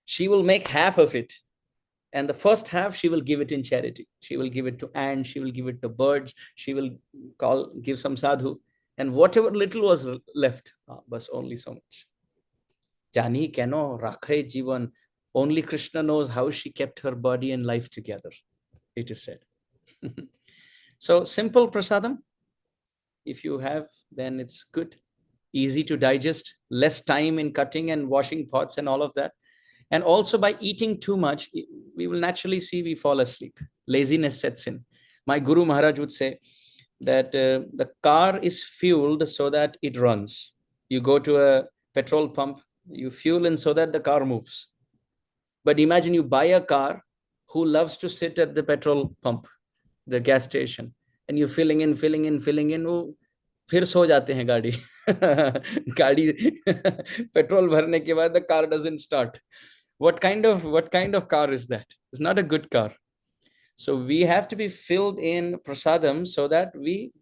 Speaker 1: She will make half of it. And the first half, she will give it in charity. She will give it to ants. She will give it to birds. She will give some sadhu. And whatever little was left, was only so much. Jani keno rakhe jivan. Only Krishna knows how she kept her body and life together, it is said. So simple prasadam, if you have, then it's good. Easy to digest, less time in cutting and washing pots and all of that. And also by eating too much, we will naturally see we fall asleep. Laziness sets in. My Guru Maharaj would say that the car is fueled so that it runs. You go to a petrol pump, you fuel in so that the car moves. But imagine you buy a car who loves to sit at the petrol pump, the gas station, and you're filling in, वो फिर सो जाते हैं गाड़ी. गाड़ी petrol भरने के बाद the car doesn't start. What kind of car is that? It's not a good car. So we have to be filled in prasadam so that we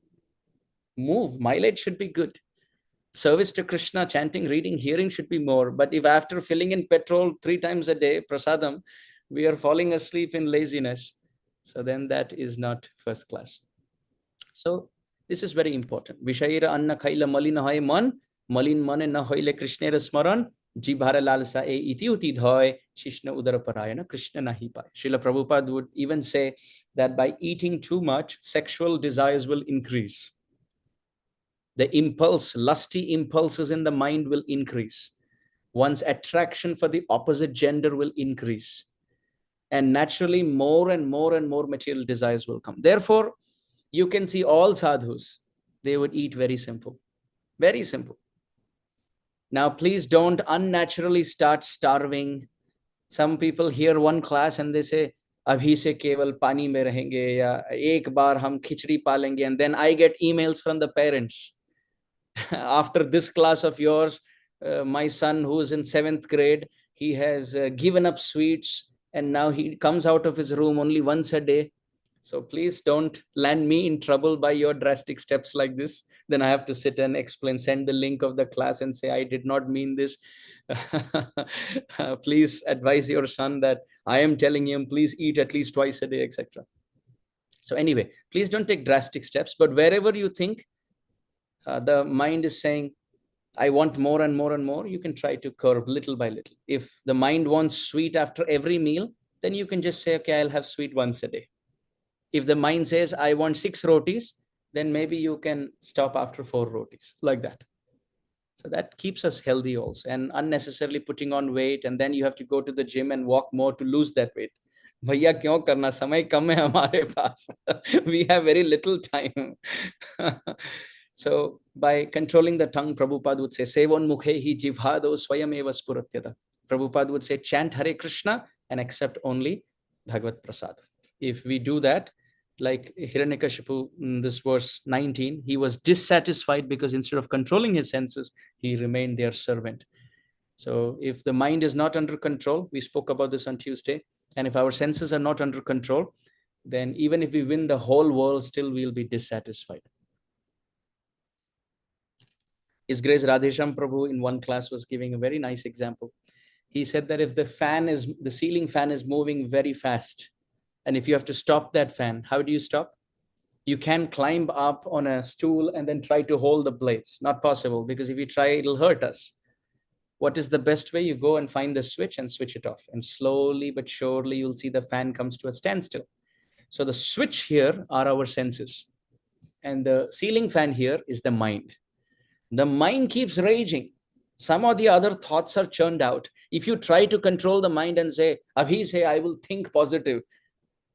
Speaker 1: move. Mileage should be good. Service to Krishna, chanting, reading, hearing should be more. But if after filling in petrol 3 times a day, prasadam, we are falling asleep in laziness, so then that is not first class. So this is very important. Vishaira anna khaila malina hoy man, malin mane na hoile Krishnera smaran, jibhara lalsa e iti uti dhoy, shishna udara parayana, Krishna nahi paye. Srila Prabhupada would even say that by eating too much, sexual desires will increase. The impulse, lusty impulses in the mind will increase. One's attraction for the opposite gender will increase. And naturally, more and more and more material desires will come. Therefore, you can see all sadhus, they would eat very simple. Very simple. Now, please don't unnaturally start starving. Some people hear one class and they say, abhi se keval pani mein rahenge, ya ek baar hum khichdi palenge. And then I get emails from the parents. After this class of yours, my son who is in 7th grade, he has given up sweets and now he comes out of his room only once a day. So please don't land me in trouble by your drastic steps like this. Then I have to sit and explain, send the link of the class and say, I did not mean this. Please advise your son that I am telling him, please eat at least twice a day, etc. So anyway, please don't take drastic steps, but wherever you think the mind is saying, I want more and more and more, you can try to curb little by little. If the mind wants sweet after every meal, then you can just say, okay, I'll have sweet once a day. If the mind says, I want 6 rotis, then maybe you can stop after 4 rotis, like that. So that keeps us healthy also, and unnecessarily putting on weight, and then you have to go to the gym and walk more to lose that weight. भैया क्यों करना, समय कम है हमारे पास. We have very little time. So by controlling the tongue, Prabhupada would say, Sevon mukhehi jivhado swayameva spuratyata. Prabhupada would say, chant Hare Krishna and accept only Bhagavad Prasad. If we do that, like Hiranyakasipu in this verse 19, he was dissatisfied because instead of controlling his senses, he remained their servant. So if the mind is not under control, we spoke about this on Tuesday, and if our senses are not under control, then even if we win the whole world, still we'll be dissatisfied. His Grace Radhesham Prabhu in one class was giving a very nice example. He said that if the ceiling fan is moving very fast, and if you have to stop that fan, how do you stop? You can climb up on a stool and then try to hold the blades. Not possible, because if you try, it'll hurt us. What is the best way? You go and find the switch and switch it off. And slowly but surely, you'll see the fan comes to a standstill. So the switch here are our senses. And the ceiling fan here is the mind. The mind keeps raging. Some of the other thoughts are churned out. If you try to control the mind and say, Abhi say, I will think positive.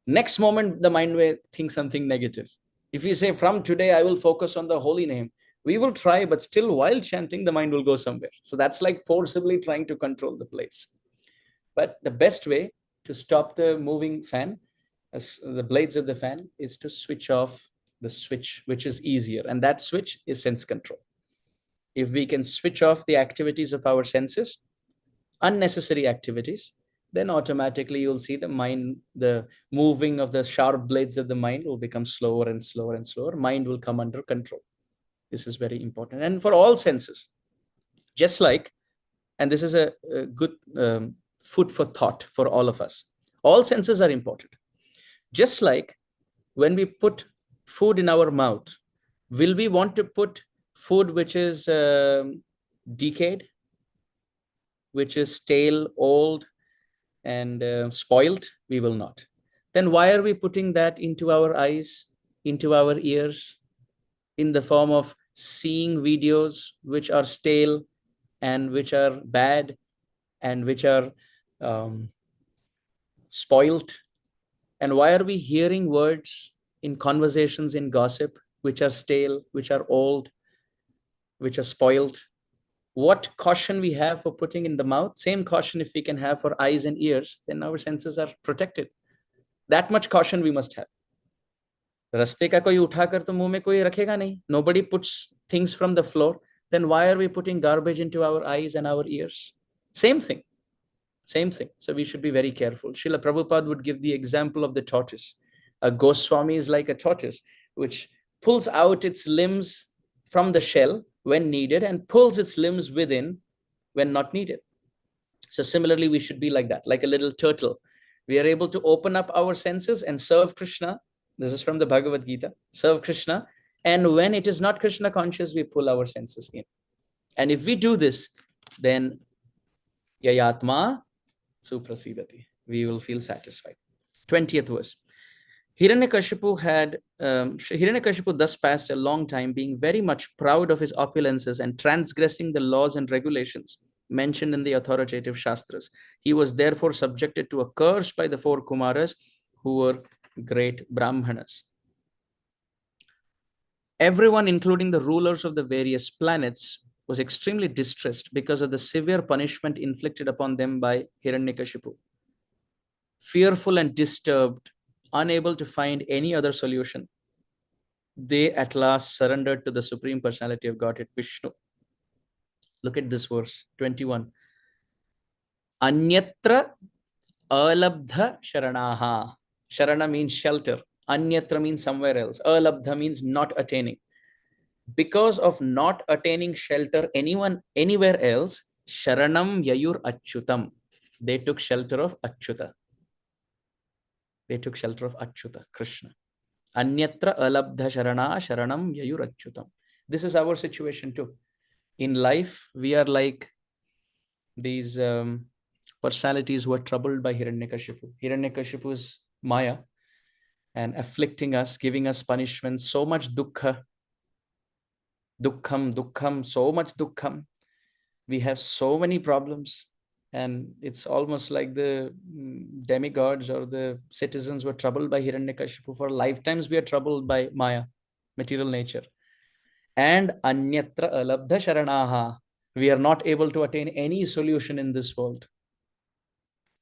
Speaker 1: Next moment, the mind will think something negative. If we say, from today, I will focus on the holy name, we will try, but still while chanting, the mind will go somewhere. So that's like forcibly trying to control the blades. But the best way to stop the moving fan, the blades of the fan, is to switch off the switch, which is easier. And that switch is sense control. If we can switch off the activities of our senses, unnecessary activities, then automatically you'll see the mind, the moving of the sharp blades of the mind will become slower and slower and slower. Mind will come under control. This is very important. And for all senses, just like, and this is a good food for thought for all of us, all senses are important. Just like when we put food in our mouth, will we want to put food which is decayed, which is stale, old, and spoiled? We will not. Then why are we putting that into our eyes, into our ears, in the form of seeing videos which are stale and which are bad and which are spoiled? And why are we hearing words in conversations, in gossip, which are stale, which are old, which are spoiled? What caution we have for putting in the mouth, same caution if we can have for eyes and ears, then our senses are protected. That much caution we must have. Raste ka koi uthakar to muh mein koi rakhega nahi. Nobody puts things from the floor. Then why are we putting garbage into our eyes and our ears? Same thing. Same thing. So we should be very careful. Srila Prabhupada would give the example of the tortoise. A Goswami is like a tortoise, which pulls out its limbs from the shell when needed and pulls its limbs within when not needed. So similarly, we should be like that, like a little turtle. We are able to open up our senses and serve Krishna. This is from the Bhagavad Gita. Serve Krishna. And when it is not Krishna conscious, we pull our senses in. And if we do this, then Yayatma Suprasidati. We will feel satisfied. 20th verse. Hiranyakasipu thus passed a long time, being very much proud of his opulences and transgressing the laws and regulations mentioned in the authoritative Shastras. He was therefore subjected to a curse by the 4 Kumaras, who were great Brahmanas. Everyone, including the rulers of the various planets, was extremely distressed because of the severe punishment inflicted upon them by Hiranyakasipu. Fearful and disturbed, unable to find any other solution, they at last surrendered to the Supreme Personality of Godhead, Vishnu. Look at this verse, 21. Anyatra alabdha sharanaha. Sharana means shelter. Anyatra means somewhere else. Alabdha means not attaining. Because of not attaining shelter anywhere else, Sharanam Yayur Achyutam. They took shelter of Achyuta. They took shelter of Achyuta, Krishna. Anyatra alabdha sharana sharanam yayur achyutam. This is our situation too. In life, we are like these personalities who are troubled by Hiranyakasipu. Hiranyakasipu is Maya and afflicting us, giving us punishment, so much dukkha. Dukkham, so much dukkham. We have so many problems. And it's almost like the demigods or the citizens were troubled by Hiranyakasipu. For lifetimes, we are troubled by Maya, material nature. And anyatra alabdha sharanaha. We are not able to attain any solution in this world.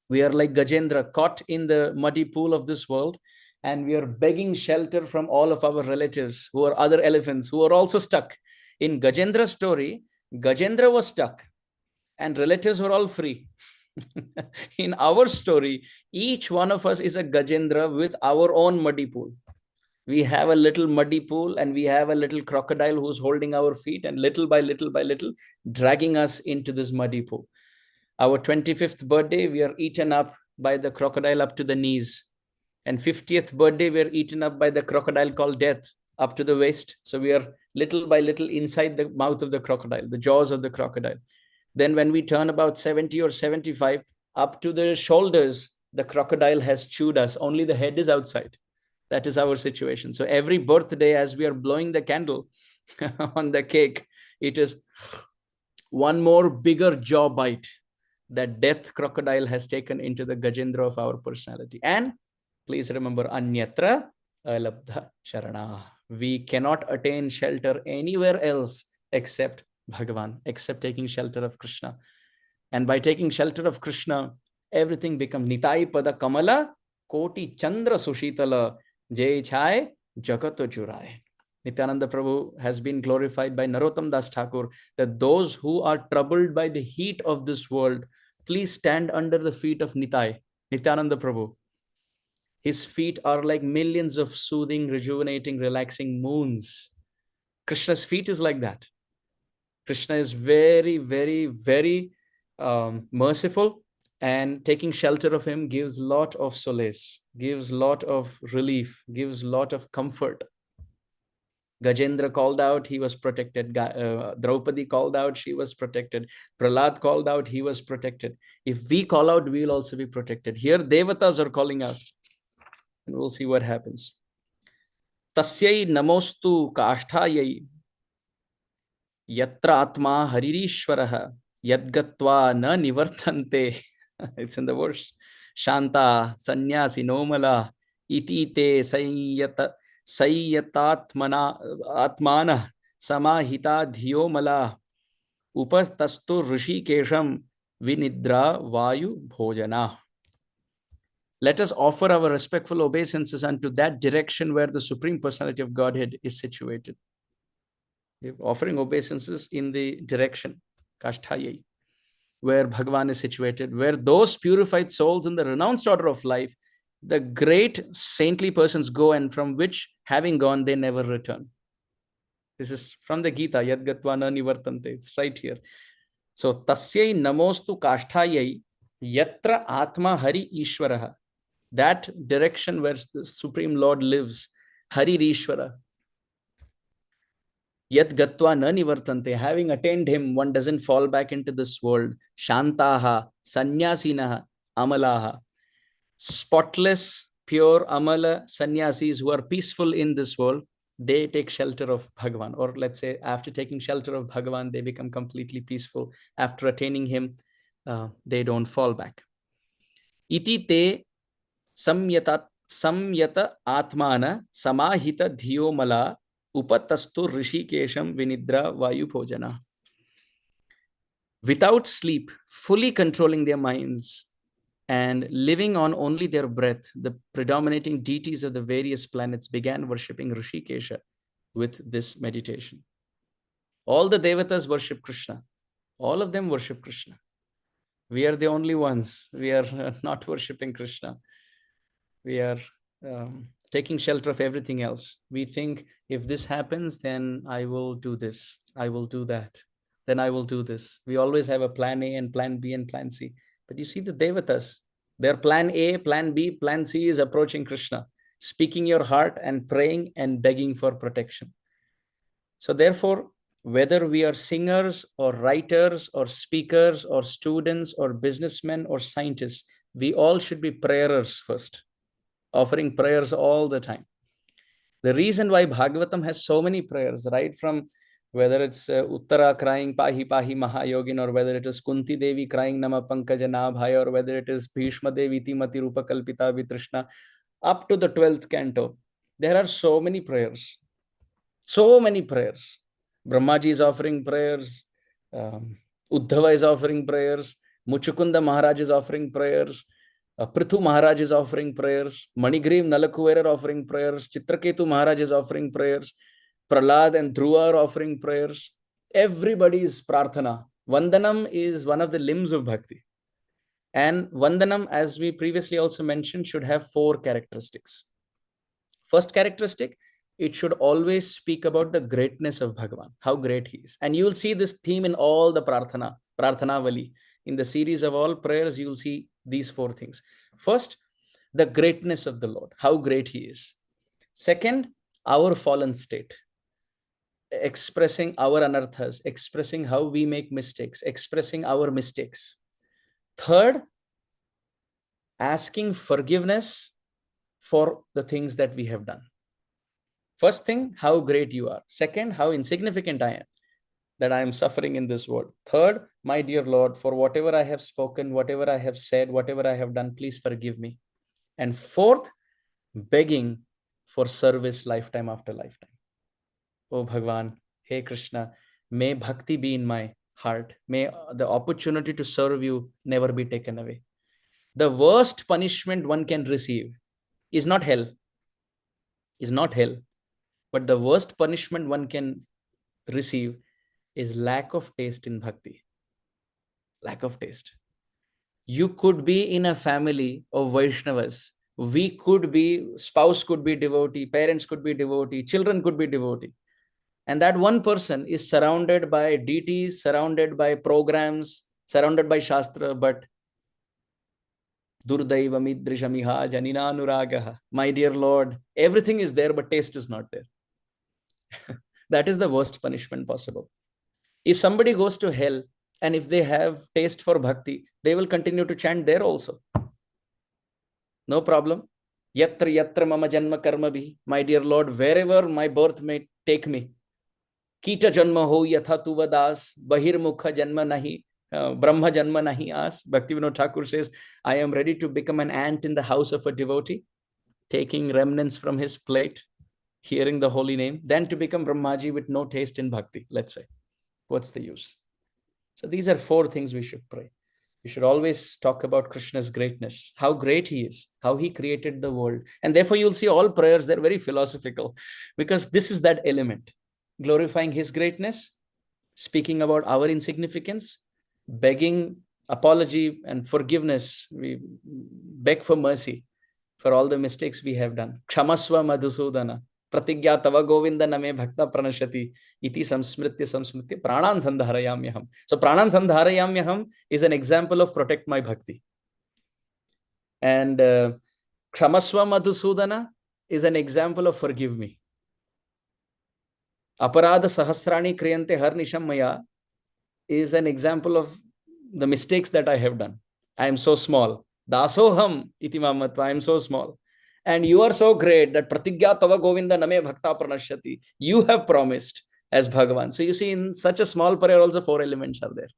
Speaker 1: We are like Gajendra, caught in the muddy pool of this world, and we are begging shelter from all of our relatives who are other elephants who are also stuck. In Gajendra's story, Gajendra was stuck and relatives were all free. In our story, each one of us is a Gajendra with our own muddy pool. We have a little muddy pool and we have a little crocodile who's holding our feet and little by little dragging us into this muddy pool. Our 25th birthday, we are eaten up by the crocodile up to the knees. And 50th birthday, we are eaten up by the crocodile called death up to the waist. So we are little by little inside the mouth of the crocodile, the jaws of the crocodile. Then when we turn about 70 or 75, up to the shoulders, the crocodile has chewed us. Only the head is outside. That is our situation. So every birthday, as we are blowing the candle on the cake, it is one more bigger jaw bite that death crocodile has taken into the Gajendra of our personality. And please remember, anyatra alabdha sharana. We cannot attain shelter anywhere else except Bhagavan, except taking shelter of Krishna. And by taking shelter of Krishna, everything becomes Nitai pada kamala, koti chandra sushitala, jai chai jagato jurai. Nityananda Prabhu has been glorified by Narottam Das Thakur that those who are troubled by the heat of this world, please stand under the feet of Nitai, Nityananda Prabhu. His feet are like millions of soothing, rejuvenating, relaxing moons. Krishna's feet is like that. Krishna is very, very, very merciful, and taking shelter of him gives lot of solace, gives lot of relief, gives lot of comfort. Gajendra called out, he was protected. Draupadi called out, she was protected. Prahlad called out, he was protected. If we call out, we will also be protected. Here, Devatas are calling out, and we'll see what happens. Tasyai namostu kasthayai yatra atma haririshwaraha yadgatva na nivartante. It's in the verse. Shanta sannyasi nomala iti te sayatatmana atmana samahita dhiyomala upastastu rishikesham vinidra vayu bhojana. Let us offer our respectful obeisances unto that direction where the Supreme Personality of Godhead is situated. We're offering obeisances in the direction, Kasthayai, where Bhagavan is situated, where those purified souls in the renounced order of life, the great saintly persons go, and from which, having gone, they never return. This is from the Gita, Yadgatva na nivartante. It's right here. So, tasyai namostu kasthayai yatra atma hari ishvaraha. That direction where the Supreme Lord lives, Hari Ishvara. Yat gatva na nivartante. Having attained him, one doesn't fall back into this world. Shantaha, sannyasinaha, amalaha. Spotless, pure, amala sannyasis who are peaceful in this world, they take shelter of Bhagavan. Or let's say, after taking shelter of Bhagavan, they become completely peaceful. After attaining him, they don't fall back. Iti te samyata atmana samahita dhiyomala upatastu rishikesham vinidra vayu bhojana. Without sleep, fully controlling their minds and living on only their breath, the predominating deities of the various planets began worshipping Rishikesha with this meditation. All the devatas worship Krishna. All of them worship Krishna. We are the only ones. We are not worshipping Krishna. We are taking shelter of everything else. We think, if this happens, then I will do this. I will do that. Then I will do this. We always have a plan A and plan B and plan C. But you see the devatas, their plan A, plan B, plan C is approaching Krishna, speaking your heart and praying and begging for protection. So therefore, whether we are singers or writers or speakers or students or businessmen or scientists, we all should be prayers first, offering prayers all the time. The reason why Bhagavatam has so many prayers, right from whether it's Uttara crying Pahi Pahi Mahayogin, or whether it is Kunti Devi crying Nama Pankaja Nabhaya, or whether it is Bhishma Devi Timati Rupa Kalpita Vitrishna, up to the 12th canto, there are so many prayers. So many prayers. Brahmaji is offering prayers. Uddhava is offering prayers. Muchukunda Maharaj is offering prayers. Prithu Maharaj is offering prayers. Manigriv Nalakuver are offering prayers. Chitraketu Maharaj is offering prayers. Prahlad and Dhruva are offering prayers. Everybody is prarthana. Vandanam is one of the limbs of bhakti. And Vandanam, as we previously also mentioned, should have 4 characteristics. First characteristic, it should always speak about the greatness of Bhagavan, how great he is. And you will see this theme in all the Prarthanavali. In the series of all prayers, you will see these 4 things. First, the greatness of the Lord, how great he is. Second, our fallen state, expressing our anarthas, expressing how we make mistakes, expressing our mistakes. Third, asking forgiveness for the things that we have done. First thing, how great you are. Second, how insignificant I am, that I am suffering in this world. Third, my dear Lord, for whatever I have spoken, whatever I have said, whatever I have done, please forgive me. And fourth, begging for service lifetime after lifetime. Oh Bhagwan, hey Krishna, may bhakti be in my heart. May the opportunity to serve you never be taken away. The worst punishment one can receive is not hell. But the worst punishment one can receive is lack of taste in bhakti. Lack of taste. You could be in a family of Vaishnavas. We could be, spouse could be devotee, parents could be devotee, children could be devotee. And that one person is surrounded by deities, surrounded by programs, surrounded by Shastra, but Durdaiva midrishamiha janina nuragaha. My dear Lord, everything is there, but taste is not there. That is the worst punishment possible. If somebody goes to hell and if they have taste for bhakti, they will continue to chant there also. No problem. Yatra yatra mama janma karma bhi. My dear Lord, wherever my birth may take me. Kita janma ho yatha tuva das, bahir mukha janma nahi, brahma janma nahi as. Bhaktivinoda Thakur says, I am ready to become an ant in the house of a devotee, taking remnants from his plate, hearing the holy name, than to become Brahmaji with no taste in bhakti, let's say. What's the use? So these are 4 things we should pray. We should always talk about Krishna's greatness, how great he is, how he created the world. And therefore, you'll see all prayers, they're very philosophical, because this is that element, glorifying his greatness, speaking about our insignificance, begging apology and forgiveness. We beg for mercy for all the mistakes we have done. Kshamasva Madhusudana. Pratigya tava govinda name bhakta pranashati iti samsmritya pranan sandharayamyaham. So pranan sandharayamyaham is an example of protect my bhakti. And kshamaswa madhusudana is an example of forgive me. Aparadha sahasrani kriyante har nisham maya is an example of the mistakes that I have done. I am so small. Dasoham iti mamatva. I am so small. And you are so great that pratigya tava govinda name bhakta pranashyati. You have promised as Bhagavan. So you see, in such a small prayer also 4 elements are there.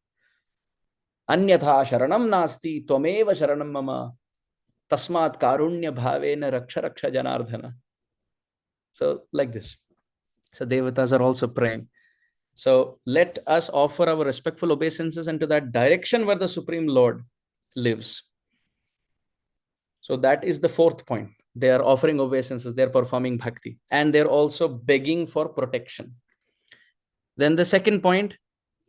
Speaker 1: Anyatha sharanam nasti tvameva sharanam mama tasmat karunya bhavena raksha raksha janardhana. So like this. So devatas are also praying. So let us offer our respectful obeisances into that direction where the Supreme Lord lives. So that is the 4th point. They are offering obeisances, they're performing bhakti, and they're also begging for protection. Then the 2nd point,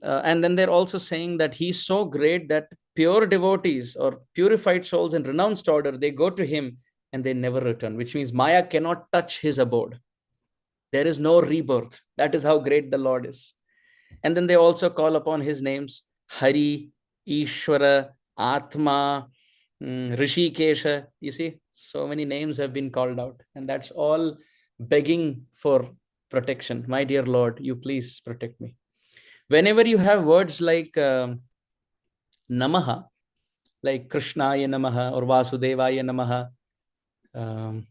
Speaker 1: and then they're also saying that he's so great that pure devotees or purified souls in renounced order, they go to him and they never return, which means Maya cannot touch his abode. There is no rebirth. That is how great the Lord is. And then they also call upon his names, Hari, Ishvara, Atma, Rishikesha. You see, so many names have been called out, and that's all begging for protection. My dear Lord, you please protect me. Whenever you have words like Namaha, like Krishnaya Namaha or Vasudevaya Namaha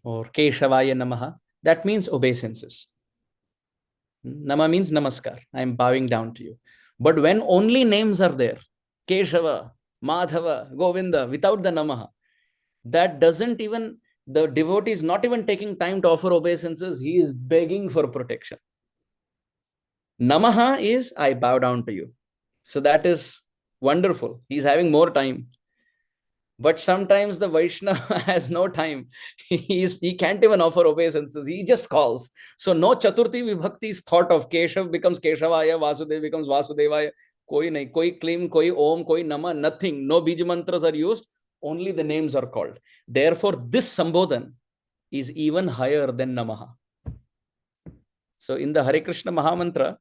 Speaker 1: or Keshavaya Namaha, that means obeisances. Nama means namaskar. I am bowing down to you. But when only names are there, Keshava, Madhava, Govinda, without the Namaha, that doesn't even, the devotee is not even taking time to offer obeisances. He is begging for protection. Namaha is I bow down to you. So that is wonderful. He's having more time. But sometimes the Vaishnava has no time. He can't even offer obeisances. He just calls. So no Chaturthi Vibhakti is thought of. Keshav becomes Keshavaya, Vasudev becomes Vasudevaya. Koi nahi, koi klim, koi om, koi nama, nothing. No bij mantras are used. Only the names are called. Therefore, this Sambodhan is even higher than Namaha. So in the Hare Krishna Mahamantra,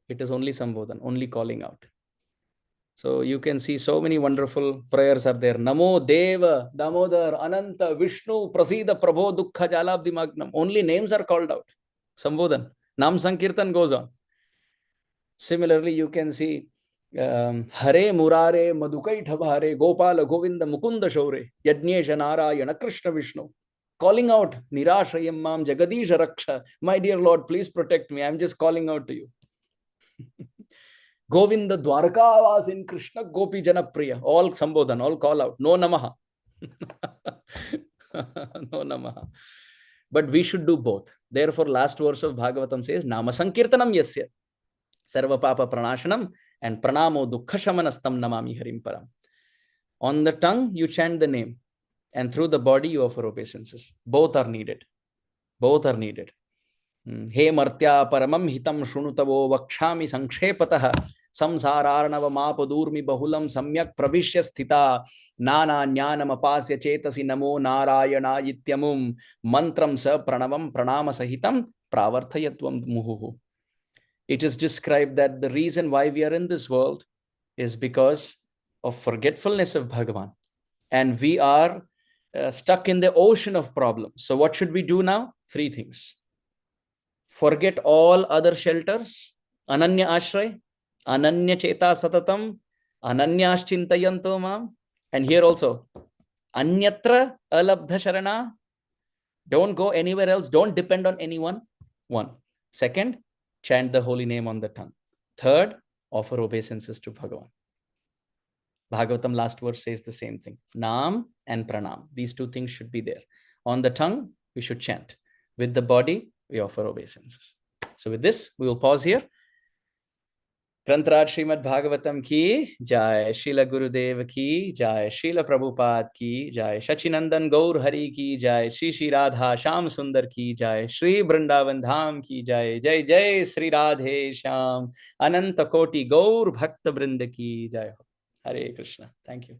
Speaker 1: it is only Sambodhan, only calling out. So you can see so many wonderful prayers are there. Namo Deva, Damodar, Ananta, Vishnu, Prasida, Prabho, Dukkha, Jalabdi Magnam. Only names are called out. Sambodhan. Nam Sankirtan goes on. Similarly, you can see Hare Murare, Madhukai Thabhare, Gopala, Govinda, Mukunda Shaure, Yajnesha Narayana, Krishna Vishnu. Calling out, Nirashayam Mam, Jagadisha Raksha. My dear Lord, please protect me. I'm just calling out to you. Govinda Dwarka was in Krishna Gopi Janapriya. All Sambodhan, all call out. No Namaha. No Namaha. But we should do both. Therefore, last verse of Bhagavatam says, Nama Sankirtanam Yasya Sarva Papa Pranashanam and Pranamo Dukkha Shamanastam Namami Harim Param. On the tongue, you chant the name, and through the body, you offer obeisances. Both are needed. Both are needed. He Martya Paramam Hitam Shunutavo Vakshami Sankshepatah Samsararnava Mapadurmi Bahulam Samyak Pravishya Sthita Nana Jnanam Apasya Chetasi Namo Narayana Ityamum Mantram Sa Pranavam Pranama Sahitam Pravarthayatvam Muhuhu. It is described that the reason why we are in this world is because of forgetfulness of Bhagavan. And we are stuck in the ocean of problems. So what should we do now? 3 things. Forget all other shelters. Ananya Ashray, Ananya Cheta Satatam, Ananyas Chintayanto Mam. And here also, Anyatra Alabdha Sharana. Don't go anywhere else. Don't depend on anyone. 1. Second, chant the holy name on the tongue. Third, offer obeisances to Bhagavan. Bhagavatam last verse says the same thing. Nam and Pranam. These 2 things should be there. On the tongue, we should chant. With the body, we offer obeisances. So with this, we will pause here. Grantaraj Srimad Bhagavatam ki jai, Srila Gurudev ki jai, Srila Prabhupada ki jai, Shachinandan Gaur Hari ki jai, Shri Shri Radha Sham Sundar ki jai, Shri Vrindavan Dham ki jai, Jai Jai Sri Radhe Sham, Ananta Koti Gaur Bhakta Brinda ki jai. Hare Krishna. Thank you.